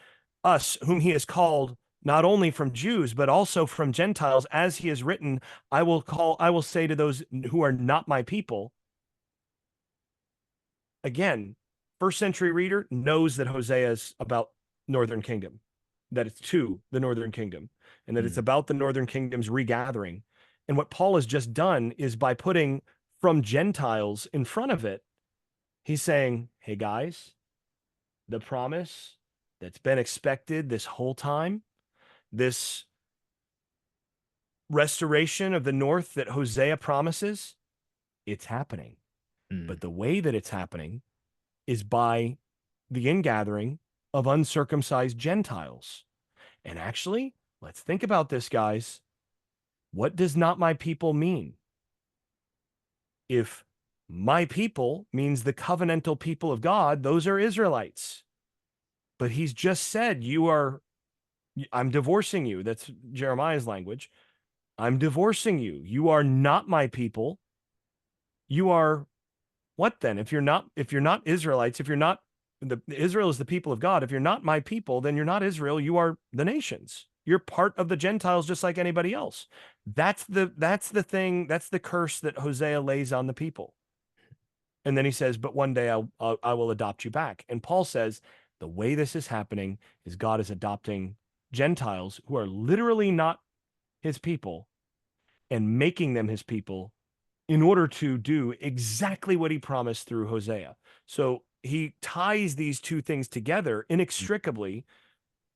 us, whom he has called not only from Jews, but also from Gentiles, as he has written, I will say to those who are not my people. Again, first century reader knows that Hosea is about northern kingdom, that it's to the northern kingdom, and that it's about the northern kingdom's regathering. And what Paul has just done is, by putting from Gentiles in front of it, he's saying, hey guys, the promise that's been expected this whole time, this restoration of the north that Hosea promises, it's happening. But the way that it's happening is by the ingathering of uncircumcised Gentiles. And actually, let's think about this, guys. What does not my people mean? If my people means the covenantal people of God, those are Israelites. But he's just said, I'm divorcing you. That's Jeremiah's language. I'm divorcing you. You are not my people. You are what then? If you're not Israelites, if you're not Israel is the people of God. If you're not my people, then you're not Israel. You are the nations. You're part of the Gentiles, just like anybody else. That's the thing. That's the curse that Hosea lays on the people. And then he says, but one day I will adopt you back. And Paul says, the way this is happening is God is adopting Gentiles who are literally not his people and making them his people in order to do exactly what he promised through Hosea. So he ties these two things together inextricably.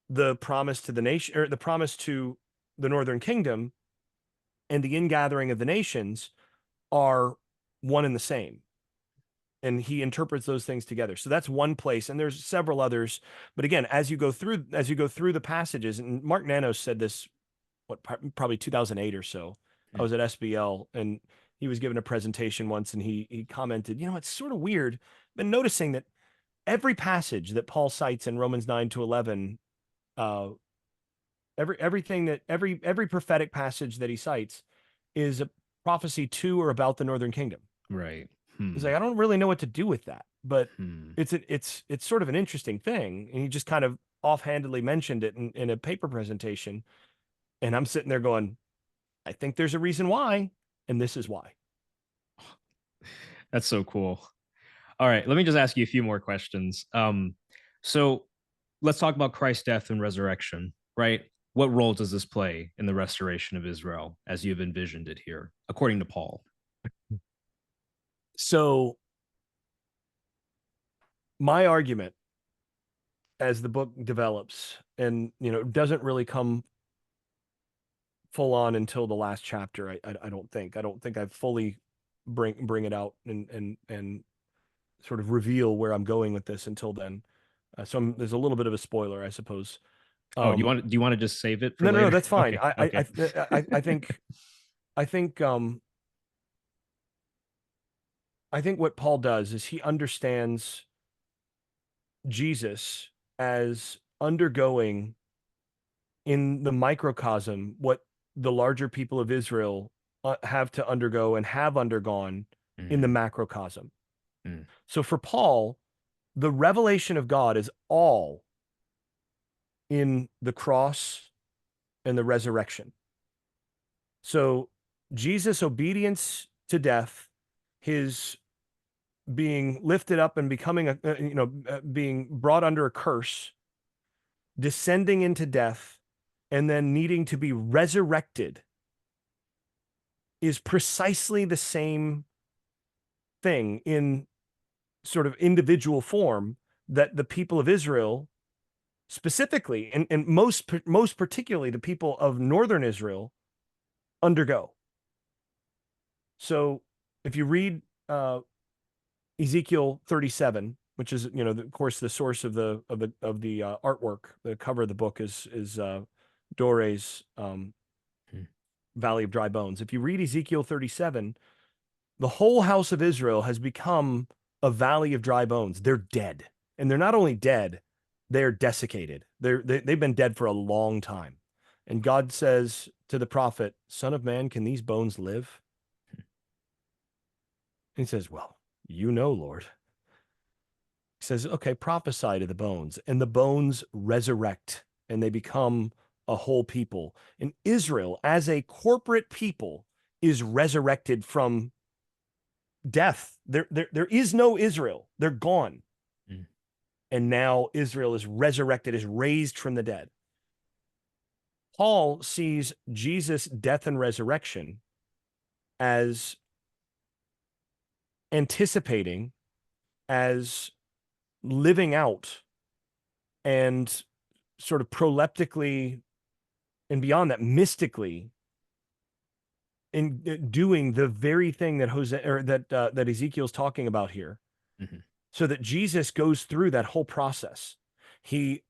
The promise to the nation, or the promise to the northern kingdom, and the ingathering of the nations are one and the same. And he interprets those things together. So that's one place, and there's several others. But again, as you go through the passages, and Mark Nanos said this, probably 2008 or so. I was at SBL, and he was given a presentation once, and he commented, it's sort of weird. I've been noticing that every passage that Paul cites in Romans 9 to 11, every prophetic passage that he cites is a prophecy to or about the northern kingdom. Right. He's like, I don't really know what to do with that, but it's sort of an interesting thing. And he just kind of offhandedly mentioned it in a paper presentation. And I'm sitting there going, I think there's a reason why, and this is why. That's so cool. All right, let me just ask you a few more questions. So let's talk about Christ's death and resurrection, right? What role does this play in the restoration of Israel as you've envisioned it here, according to Paul? So my argument as the book develops, and doesn't really come full on until the last chapter. I don't think. I don't think I fully bring it out and sort of reveal where I'm going with this until then. So there's a little bit of a spoiler, I suppose. Oh, do you want to just save it for No, no, no, later? that's fine. Okay, okay. I think I think what Paul does is he understands Jesus as undergoing in the microcosm what the larger people of Israel have to undergo and have undergone in the Mm, macrocosm. mm, So for Paul, the revelation of God is all in the cross and the resurrection. So Jesus' obedience to death, his being lifted up and becoming being brought under a curse, descending into death, and then needing to be resurrected is precisely the same thing in sort of individual form that the people of Israel specifically, and most particularly the people of northern Israel, undergo. So if you read Ezekiel 37, which is of course the source of the artwork, the cover of the book is Dore's mm, Valley of Dry Bones. If you read Ezekiel 37, the whole house of Israel has become a valley of dry bones. They're dead. And they're not only dead, they're desiccated. They've been dead for a long time. And God says to the prophet, Son of man, can these bones live? And he says, well, Lord. He says, okay, prophesy to the bones. And the bones resurrect and they become a whole people. And Israel, as a corporate people, is resurrected from death. There is no Israel. They're gone. mm, And now Israel is resurrected, is raised from the dead. Paul sees Jesus' death and resurrection as anticipating, as living out, and sort of proleptically, and beyond that, mystically, in doing the very thing that that Ezekiel's talking about here, mhm, so that Jesus goes through that whole process. He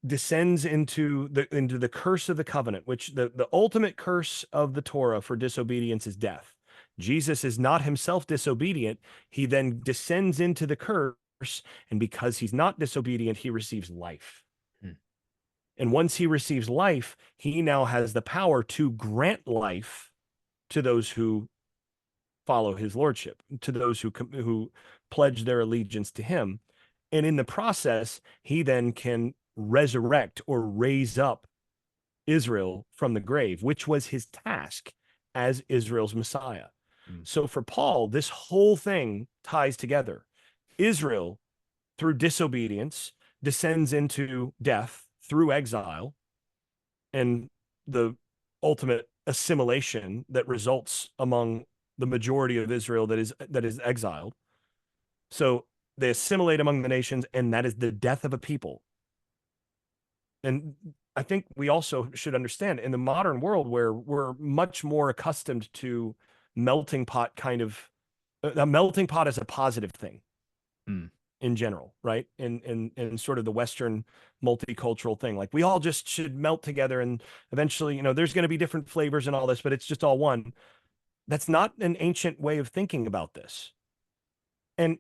descends into the curse of the covenant, which the ultimate curse of the Torah for disobedience is death. Jesus is not himself disobedient. He then descends into the curse, and because he's not disobedient, he receives life. mm, And once he receives life, he now has the power to grant life to those who follow his lordship, to those who pledge their allegiance to him. And in the process, he then can resurrect or raise up Israel from the grave, which was his task as Israel's Messiah. mm, So for Paul, this whole thing ties together. Israel, through disobedience, descends into death through exile and the ultimate assimilation that results among the majority of Israel that is exiled. So they assimilate among the nations, and that is the death of a people. And I think we also should understand in the modern world where we're much more accustomed to melting pot kind of a melting pot is a positive thing mm. in general, right? In sort of the Western multicultural thing. Like we all just should melt together and eventually, there's going to be different flavors and all this, but it's just all one. That's not an ancient way of thinking about this. And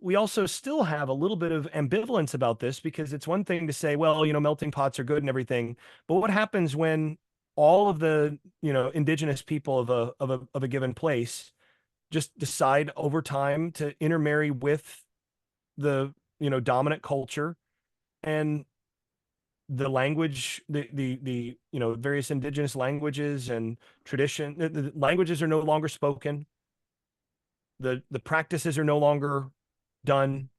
we also still have a little bit of ambivalence about this because it's one thing to say, well, melting pots are good and everything, but what happens when all of the, indigenous people of a given place just decide over time to intermarry with the, dominant culture and the language, the various indigenous languages and tradition, the languages are no longer spoken. The practices are no longer done,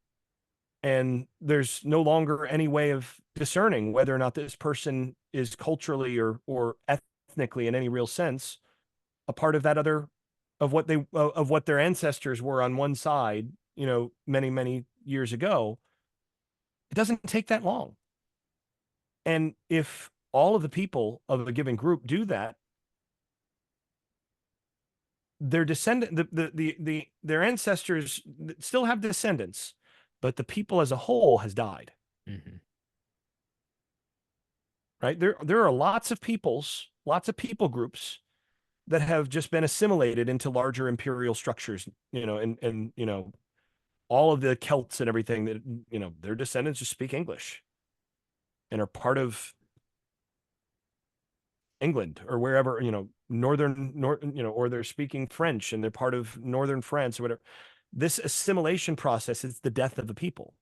and there's no longer any way of discerning whether or not this person is culturally or ethnically in any real sense a part of that other of what their ancestors were on one side, many years ago. It doesn't take that long. And if all of the people of a given group do that, their their ancestors still have descendants, but the people as a whole has died. Mm-hmm. Right? There are lots of people groups that have just been assimilated into larger imperial structures, and all of the Celts and everything that, their descendants just speak English and are part of England or wherever, or they're speaking French and they're part of northern France or whatever. This assimilation process is the death of the people.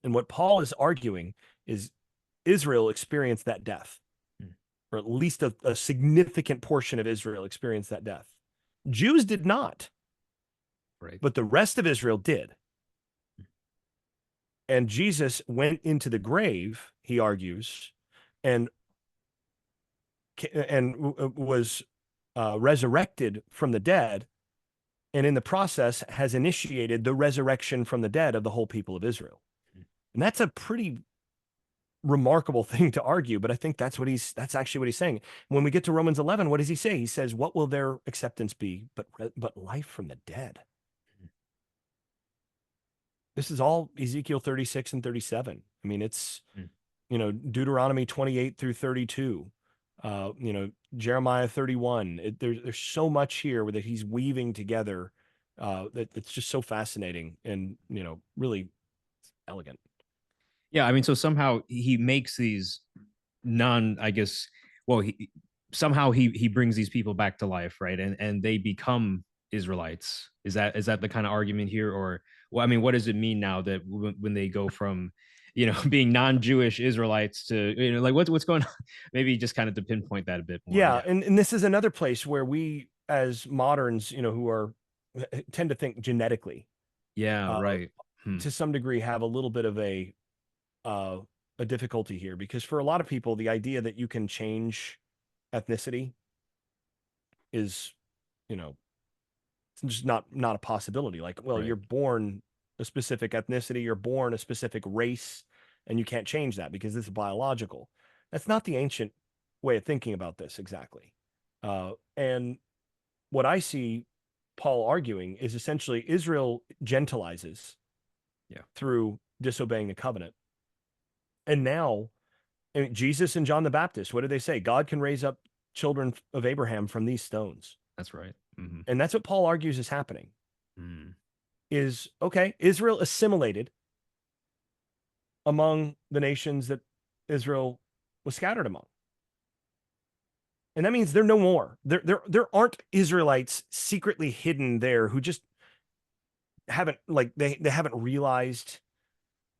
And what Paul is arguing is Israel experienced that death, or at least a significant portion of Israel experienced that death. Jews did not, Right. but the rest of Israel did. And Jesus went into the grave, he argues, and was resurrected from the dead, and in the process has initiated the resurrection from the dead of the whole people of Israel. And that's a pretty remarkable thing to argue, but I think that's actually what he's saying. When we get to Romans 11, what does he say? He says, what will their acceptance be but life from the dead? This is all Ezekiel 36 and 37. I mean, it's, Deuteronomy 28 through 32, Jeremiah 31. There's so much here that he's weaving together that it's just so fascinating and, really elegant. Yeah, I mean, so somehow he makes these I guess, well, somehow he brings these people back to life, right? And they become Israelites. Is that the kind of argument here? Or, well, I mean, what does it mean now that when they go from, being non-Jewish Israelites to, like what's going on? Maybe just kind of to pinpoint that a bit more. Yeah, and this is another place where we as moderns, who are tend to think genetically, Yeah, uh, right. to some degree have a little bit of uh, a difficulty here, because for a lot of people, the idea that you can change ethnicity is, it's just not a possibility. Like, well, Right. you're born a specific ethnicity, you're born a specific race, and you can't change that because this is biological. That's not the ancient way of thinking about this exactly. And what I see Paul arguing is essentially Israel gentilizes, Yeah. through disobeying the covenant. And now, I mean, Jesus and John the Baptist, what did they say? God can raise up children of Abraham from these stones. That's right. Mm-hmm. And that's what Paul argues is happening. Mm. Is, okay, Israel assimilated among the nations that Israel was scattered among. And that means they're no more. There aren't Israelites secretly hidden there who just haven't, like, they haven't realized,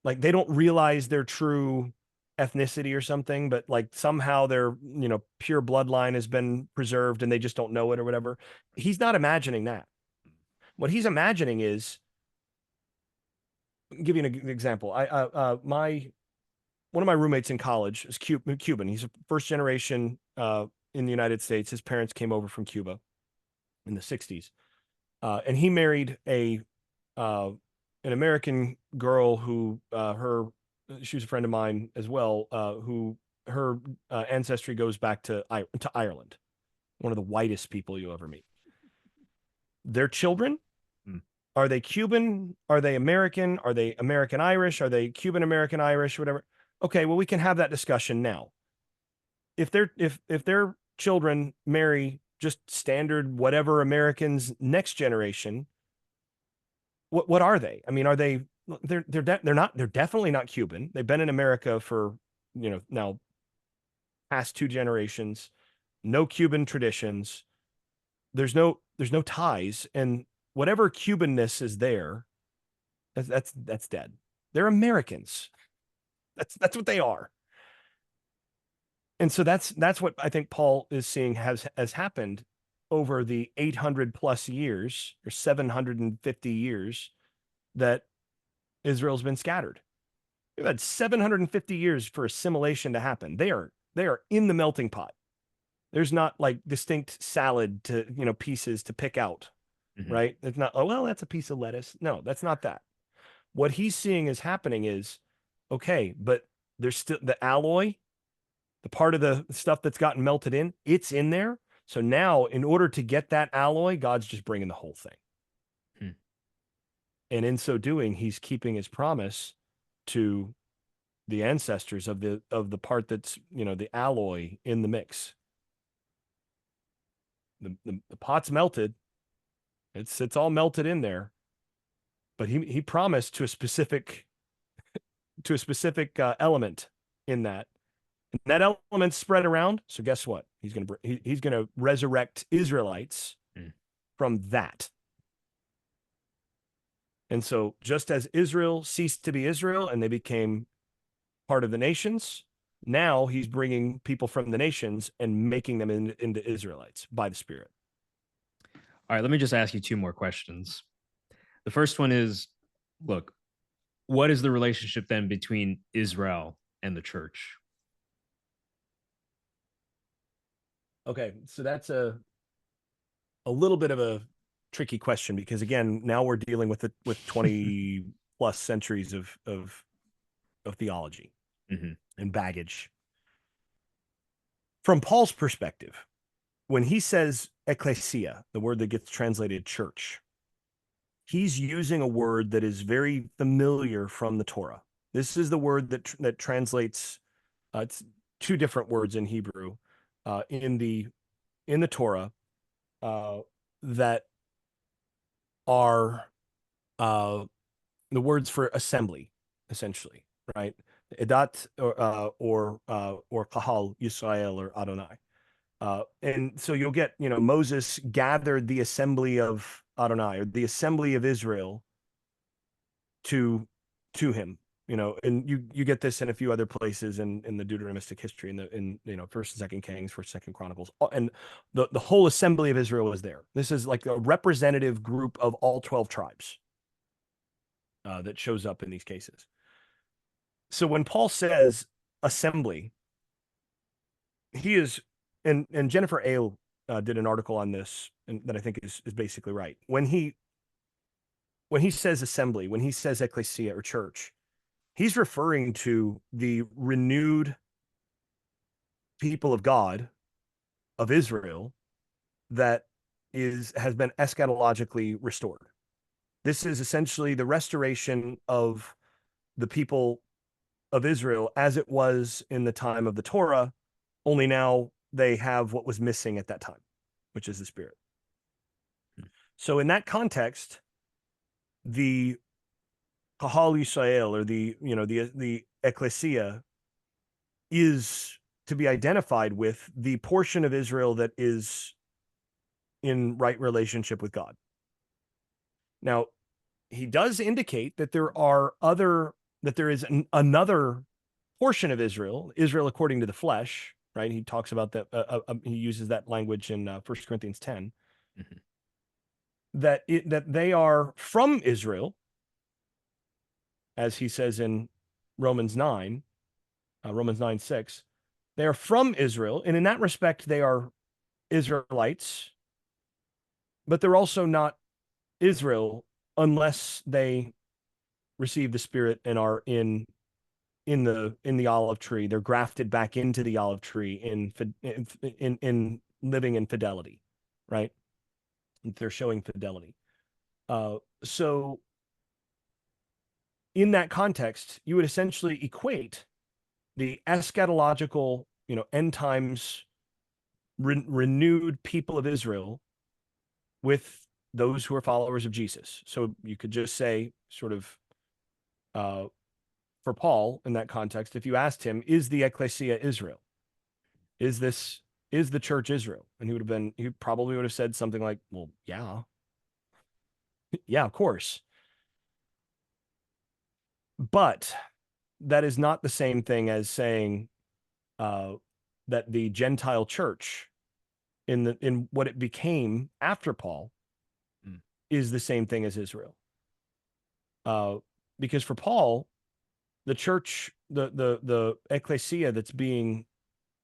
like, they don't realize their true ethnicity or something, but like somehow their, pure bloodline has been preserved and they just don't know it or whatever. He's not imagining that. What he's imagining is, I'll give you an example. One of my roommates in college is Cuban. He's a first generation in the United States. His parents came over from Cuba in the 60s. And he married an American girl who she was a friend of mine as well, who her ancestry goes back to Ireland, one of the whitest people you ever meet. Their children, are they Cuban? Are they American? Are they American Irish? Are they Cuban American Irish? Whatever. Okay, well, we can have that discussion now. If their children marry just standard whatever Americans next generation, what are they? I mean, are they? They're definitely not Cuban. They've been in America for, now past two generations. No Cuban traditions. There's no ties, and whatever Cubanness is there, that's dead. They're Americans. That's what they are. And so that's what I think Paul is seeing has happened over the 800 plus years or 750 years that Israel's been scattered. We've had 750 years for assimilation to happen. They are in the melting pot. There's not like distinct salad to, pieces to pick out, Mhm. right? It's not, oh, well, that's a piece of lettuce. No, that's not that. What he's seeing is happening is, okay, but there's still the alloy, the part of the stuff that's gotten melted in, it's in there. So now, in order to get that alloy, God's just bringing the whole thing. Hmm. And in so doing, he's keeping his promise to the ancestors of the part that's, the alloy in the mix. The pot's melted. It's all melted in there. But he promised to a specific element in that. And that element's spread around. So guess what? He's gonna resurrect Israelites Hmm. from that. And so just as Israel ceased to be Israel and they became part of the nations, now he's bringing people from the nations and making them into Israelites by the Spirit. All right, let me just ask you two more questions. The first one is, look, what is the relationship then between Israel and the church? Okay, so that's a little bit of a tricky question because again, now we're dealing with 20 plus centuries of theology Mhm. and baggage. From Paul's perspective, when he says ecclesia, the word that gets translated church, he's using a word that is very familiar from the Torah. This is the word that translates. It's two different words in Hebrew, in the Torah, uh, that are the words for assembly, essentially, right? Edat or Kahal Yisrael or Adonai. And so you'll get, Moses gathered the assembly of Adonai or the assembly of Israel to him, and you get this in a few other places in the Deuteronomistic history in First and Second Kings, First and Second Chronicles, and the whole assembly of Israel was there. This is like a representative group of all 12 tribes that shows up in these cases. So when Paul says assembly, he is, and Jennifer Ale did an article on this, and that I think is basically right. When he says assembly, when he says ecclesia or church, he's referring to the renewed people of God of Israel that has been eschatologically restored. This is essentially the restoration of the people of Israel as it was in the time of the Torah, only now they have what was missing at that time, which is the Spirit. So in that context, the Kahal Yisrael or the ecclesia is to be identified with the portion of Israel that is in right relationship with God. Now, he does indicate that there is another portion of Israel according to the flesh, right? He talks about that. He uses that language in 1 Corinthians 10, Mhm. that they are from Israel, as he says in Romans 9, Romans 9:6. They are from Israel, and in that respect, they are Israelites, but they're also not Israel unless they receive the Spirit and are in the olive tree. They're grafted back into the olive tree in living in fidelity, right? They're showing fidelity. So in that context, you would essentially equate the eschatological, end times renewed people of Israel with those who are followers of Jesus. So you could just say, sort of, uh, for Paul in that context, if you asked him, is the ecclesia Israel? Is the church Israel? And he probably would have said something like, well, yeah, yeah, of course. But that is not the same thing as saying, uh, that the Gentile church in what it became after Paul Mm. is the same thing as Israel. Because for Paul, the church, the ecclesia that's being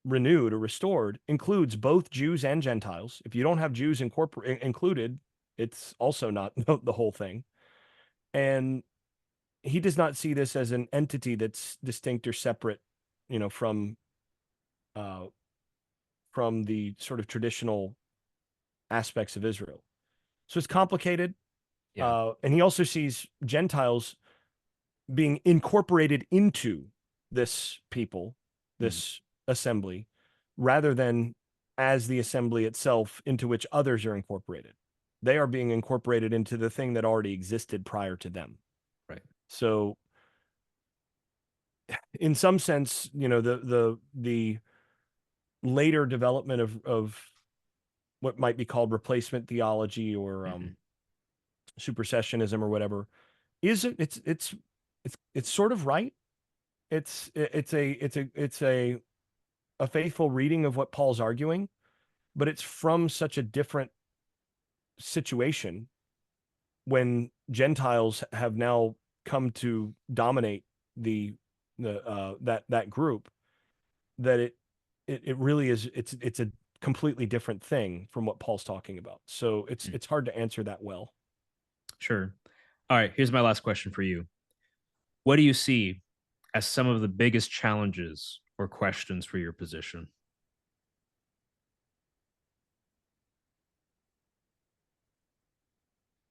renewed or restored includes both Jews and Gentiles. If you don't have Jews included, it's also not the whole thing. And he does not see this as an entity that's distinct or separate, uh, from the sort of traditional aspects of Israel. So it's complicated. Yeah. And he also sees Gentiles being incorporated into this people, Mm. this assembly, rather than as the assembly itself into which others are incorporated. They are being incorporated into the thing that already existed prior to them. Right. So, in some sense, the later development of what might be called replacement theology or Mm-hmm. supersessionism or whatever it's sort of right. It's a faithful reading of what Paul's arguing, but it's from such a different situation when Gentiles have now come to dominate that group that it really is it's a completely different thing from what Paul's talking about. So Mm. it's hard to answer that well. Sure. All right. Here's my last question for you. What do you see as some of the biggest challenges or questions for your position?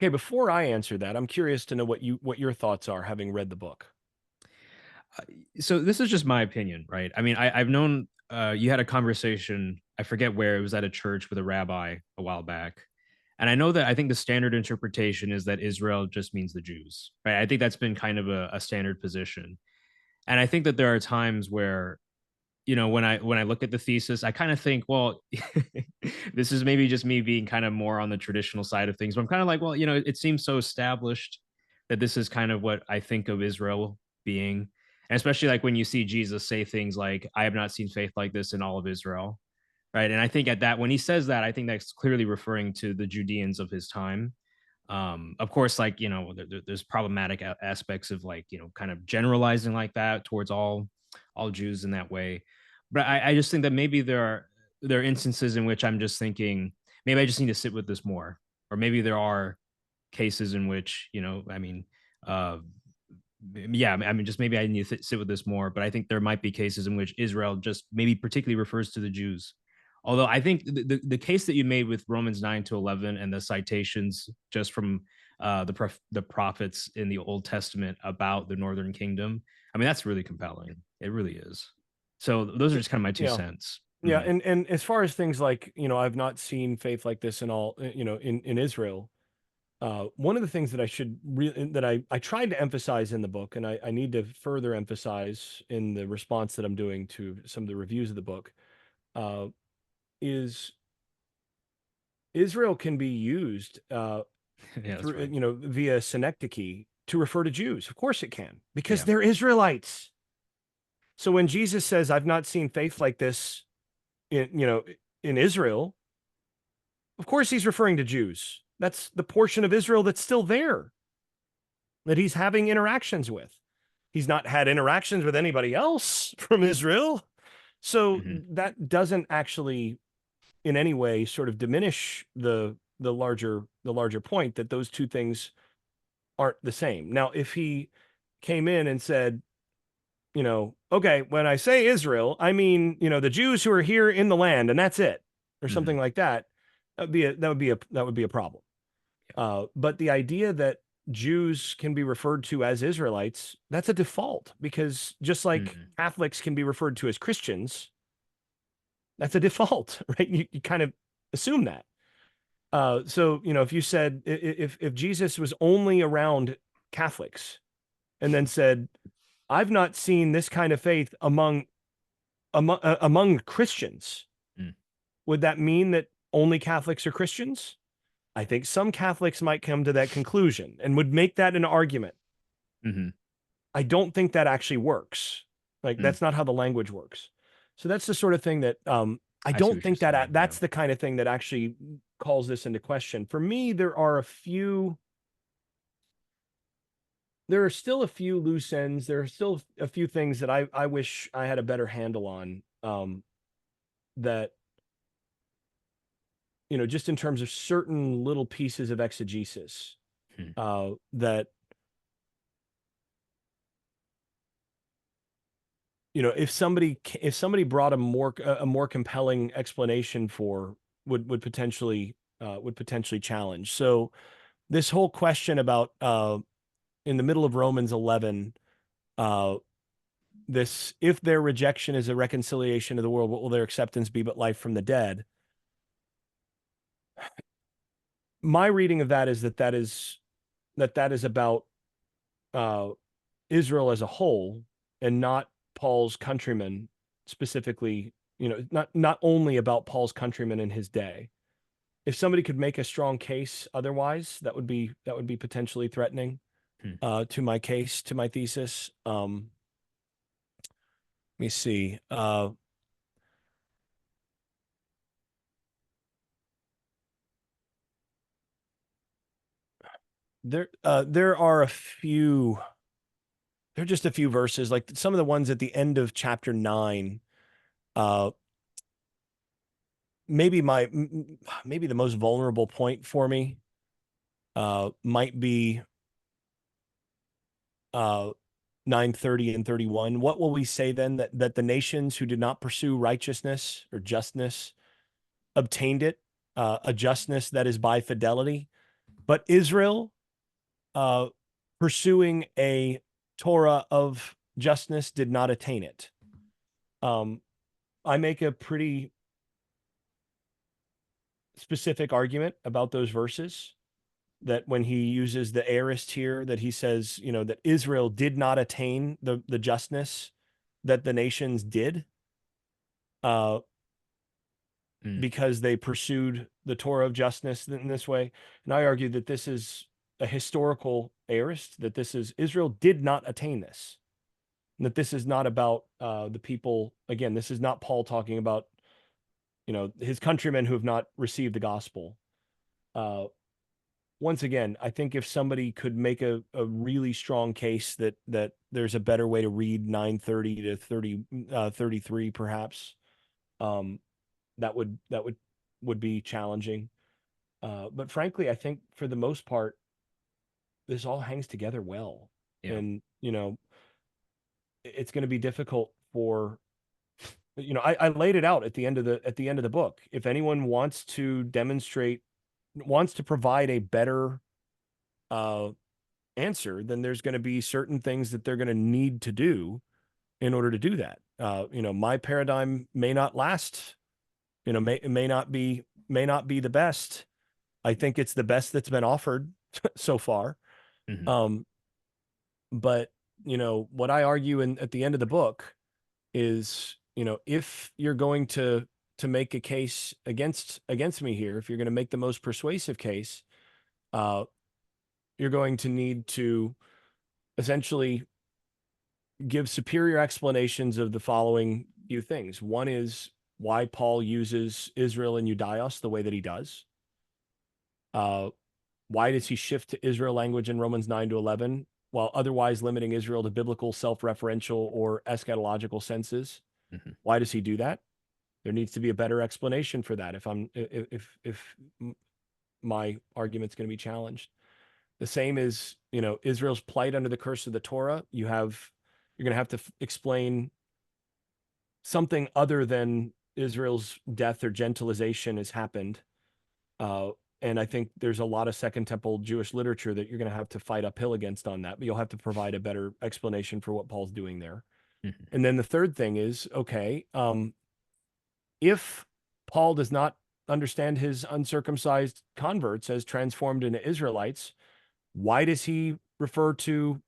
Okay, before I answer that, I'm curious to know what your thoughts are, having read the book. Uh, So this is just my opinion, right? I mean, I've known you had a conversation. I forget where it was at a church with a rabbi a while back, and I know that I think the standard interpretation is that Israel just means the Jews, right? I think that's been kind of a standard position, and I think that there are times where when I look at the thesis, I kind of think, well, this is maybe just me being kind of more on the traditional side of things. But I'm kind of like, well, it seems so established that this is kind of what I think of Israel being. And especially like when you see Jesus say things like, I have not seen faith like this in all of Israel. Right. And I think at that, when he says that, I think that's clearly referring to the Judeans of his time. Of course, like, there's problematic aspects of like, kind of generalizing like that towards all Jews in that way. But I just think that maybe there are instances in which I'm just thinking maybe I just need to sit with this more, or maybe there are cases in which I mean, uh, yeah, I mean, just maybe I need to sit with this more. But I think there might be cases in which Israel just maybe particularly refers to the Jews. Although I think the case that you made with Romans 9 to 11 and the citations just from the prophets in the Old Testament about the Northern Kingdom, I mean, that's really compelling. It really is. So those are just kind of my two Yeah. cents. Yeah, Mhm. and as far as things like, I've not seen faith like this in all, in Israel. One of the things that I should really that I tried to emphasize in the book, and I need to further emphasize in the response that I'm doing to some of the reviews of the book, uh, is Israel can be used Yeah, that's through right. via synecdoche to refer to Jews. Of course it can, because Yeah. they're Israelites. So when Jesus says, "I've not seen faith like this in Israel," of course he's referring to Jews. That's the portion of Israel that's still there that he's having interactions with. He's not had interactions with anybody else from Israel. So Hmm. that doesn't actually in any way sort of diminish the larger point that those two things aren't the same. Now, if he came in and said, okay, when I say Israel, I mean, the Jews who are here in the land, and that's it, or something Hmm. like that, that would be a problem. But the idea that Jews can be referred to as Israelites, that's a default, because just like Hmm. Catholics can be referred to as Christians, that's a default, right? You kind of assume that. So, if you said, if Jesus was only around Catholics and then said, I've not seen this kind of faith among Christians, Mm. would that mean that only Catholics are Christians? I think some Catholics might come to that conclusion and would make that an argument. Hmm. I don't think that actually works. Like, Mm. that's not how the language works. So that's the sort of thing that I I see don't what you're think that saying. Yeah. that's the kind of thing that actually calls this into question. For me, there are still a few loose ends. There are still a few things that I wish I had a better handle on. That, just in terms of certain little pieces of exegesis, Hmm. that, if somebody brought a more compelling explanation for, would potentially challenge. So this whole question about, in the middle of Romans 11, uh, this, if their rejection is a reconciliation of the world, what will their acceptance be but life from the dead? My reading of that is that is about, uh, Israel as a whole, and not Paul's countrymen specifically. Not only about Paul's countrymen in his day. If somebody could make a strong case otherwise, that would be potentially threatening, Hmm. to my case, to my thesis. Let me see. There are a few. There are just a few verses, like some of the ones at the end of chapter 9. Uh, maybe the most vulnerable point for me, might be, uh 9:30 and 31. What will we say then, that the nations who did not pursue righteousness or justness obtained it, a justness that is by fidelity, but Israel, uh, pursuing a Torah of justness, did not attain it. Um, I make a pretty specific argument about those verses, that when he uses the aorist here, that he says, that Israel did not attain the justness that the nations did, uh, Hmm. because they pursued the Torah of justness in this way. And I argue that this is a historical aorist, that this is, Israel did not attain this, and that this is not about, the people. Again, this is not Paul talking about, his countrymen who have not received the gospel. Uh, Once again, I think if somebody could make a really strong case that there's a better way to read 9:30 to 33, perhaps, um, that would be challenging. But frankly, I think for the most part, this all hangs together well. Yeah. And, it's going to be difficult for, I laid it out at the end of the book. If anyone wants to provide a better, uh, answer, then there's going to be certain things that they're going to need to do in order to do that. My paradigm may not last, may not be the best. I think it's the best that's been offered so far. Hmm. Um, but what I argue at the end of the book is, if you're going to make a case against me here, if you're going to make the most persuasive case, uh, you're going to need to essentially give superior explanations of the following few things. One is why Paul uses Israel and Judaios the way that he does. Uh, why does he shift to Israel language in Romans 9 to 11 while otherwise limiting Israel to biblical, self-referential, or eschatological senses? Hmm. Why does he do that? There needs to be a better explanation for that if my argument's going to be challenged. The same is, Israel's plight under the curse of the Torah. You're going to have to explain something other than Israel's death or gentilization has happened. Uh, and I think there's a lot of Second Temple Jewish literature that you're going to have to fight uphill against on that, but you'll have to provide a better explanation for what Paul's doing there. Hmm. And then the third thing is, okay, if Paul does not understand his uncircumcised converts as transformed into Israelites, why does he refer to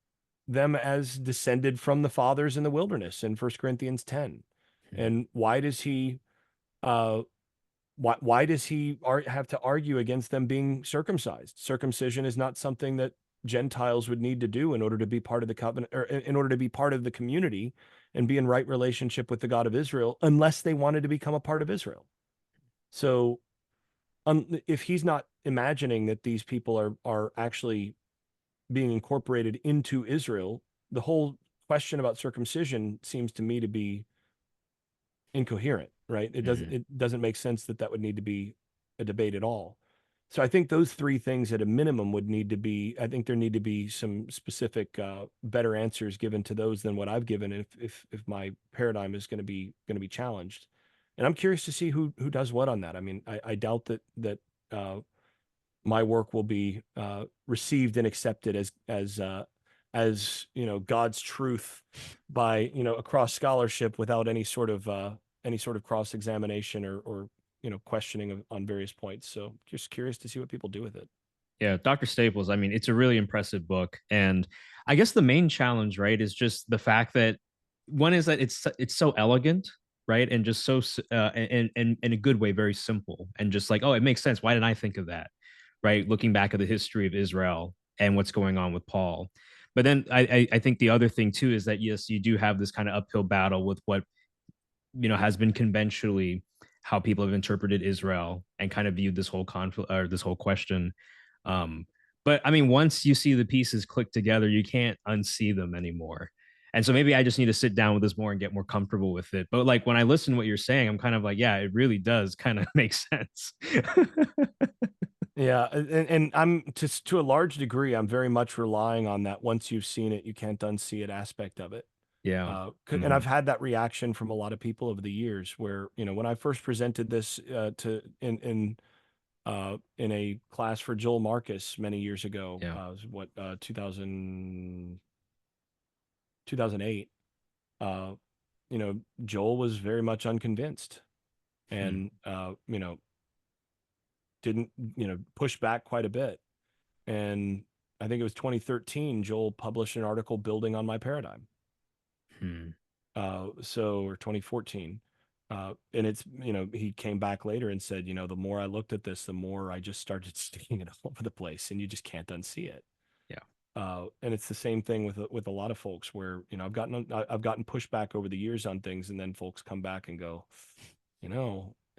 them as descended from the fathers in the wilderness in 1 Corinthians 10? Hmm. And uh, why does he have to argue against them being circumcised? Circumcision is not something that Gentiles would need to do in order to be part of the covenant, or in order to be part of the community and be in right relationship with the God of Israel, unless they wanted to become a part of Israel. So if he's not imagining that these people are actually being incorporated into Israel, the whole question about circumcision seems to me to be incoherent, right? Mhm. It doesn't make sense that that would need to be a debate at all. So I think those three things at a minimum would need to be. I think there need to be some specific, better answers given to those than what I've given. If my paradigm is going to be challenged, and I'm curious to see who does what on that. I mean, I doubt that uh, my work will be received and accepted as God's truth by across scholarship without any sort of cross examination or questioning on various points. So just curious to see what people do with it. Yeah, Dr. Staples, I mean, it's a really impressive book. And I guess the main challenge, right, is just the fact that one is that it's so elegant, right? And just so and in a good way, very simple. And just like, oh, it makes sense. Why didn't I think of that? Right? Looking back at the history of Israel and what's going on with Paul. But then I think the other thing too is that yes, you do have this kind of uphill battle with what has been conventionally how people have interpreted Israel and kind of viewed this whole conflict or this whole question. Um, but I mean, once you see the pieces click together, you can't unsee them anymore. And so maybe I just need to sit down with this more and get more comfortable with it. But like when I listen to what you're saying, I'm kind of like, yeah, it really does kind of make sense. Yeah, and I'm just to a large degree, I'm very much relying on that once you've seen it, you can't unsee it aspect of it. Yeah. And Mm-hmm. I've had that reaction from a lot of people over the years where, when I first presented this to in a class for Joel Marcus many years ago, Yeah. what 2008, uh, Joel was very much unconvinced Hmm. and didn't push back quite a bit. And I think it was 2013, Joel published an article building on my paradigm. Hmm. Or 2014. And it's, he came back later and said, the more I looked at this, the more I just started sticking it all over the place, and you just can't unsee it. Yeah. And it's the same thing with a lot of folks where, I've gotten pushback over the years on things, and then folks come back and go,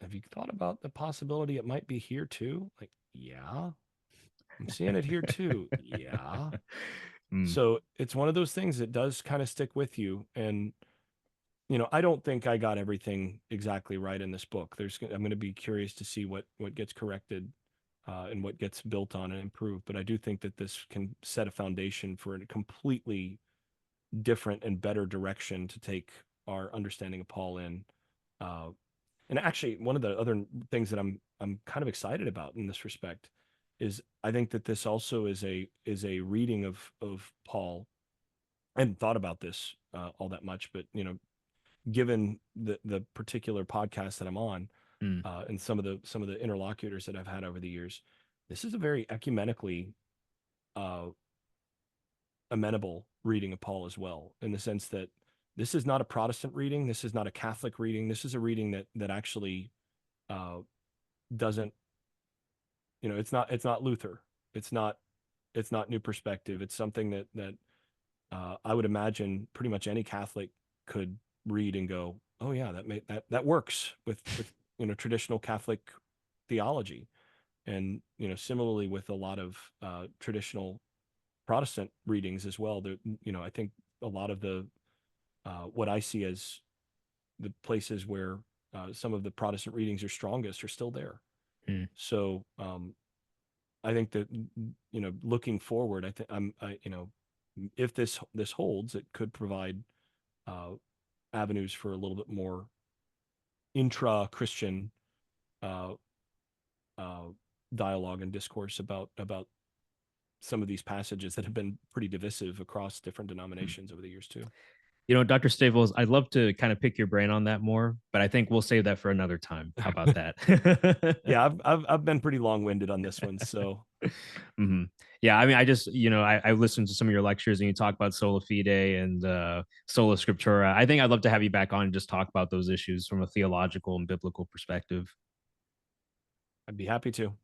have you thought about the possibility it might be here too? Like, yeah, I'm seeing it here too. Yeah. Mm. So it's one of those things that does kind of stick with you. And I don't think I got everything exactly right in this book. I'm going to be curious to see what gets corrected and what gets built on and improved. But I do think that this can set a foundation for a completely different and better direction to take our understanding of Paul in. Uh, and actually, one of the other things that I'm kind of excited about in this respect is I think that this also is a reading of Paul. I hadn't thought about this all that much, but given the particular podcast that I'm on, Mm. and some of the interlocutors that I've had over the years, this is a very ecumenically uh, amenable reading of Paul as well, in the sense that this is not a Protestant reading, this is not a Catholic reading, this is a reading that actually uh, doesn't, it's not Luther, it's not New Perspective, it's something that I would imagine pretty much any Catholic could read and go, "Oh yeah, that works with traditional Catholic theology." And similarly with a lot of traditional Protestant readings as well. I think a lot of the what I see as the places where some of the Protestant readings are strongest are still there. Mm. So I think that looking forward, if this holds, it could provide uh, avenues for a little bit more intra-Christian uh, uh, dialogue and discourse about some of these passages that have been pretty divisive across different Mm. denominations over the years too. Dr. Staples, I'd love to kind of pick your brain on that more, but I think we'll save that for another time. How about that? Yeah, I've been pretty long-winded on this one, so Hmm. Yeah, I mean, I just, I listened to some of your lectures and you talk about sola fide and sola scriptura. I think I'd love to have you back on and just talk about those issues from a theological and biblical perspective. I'd be happy to.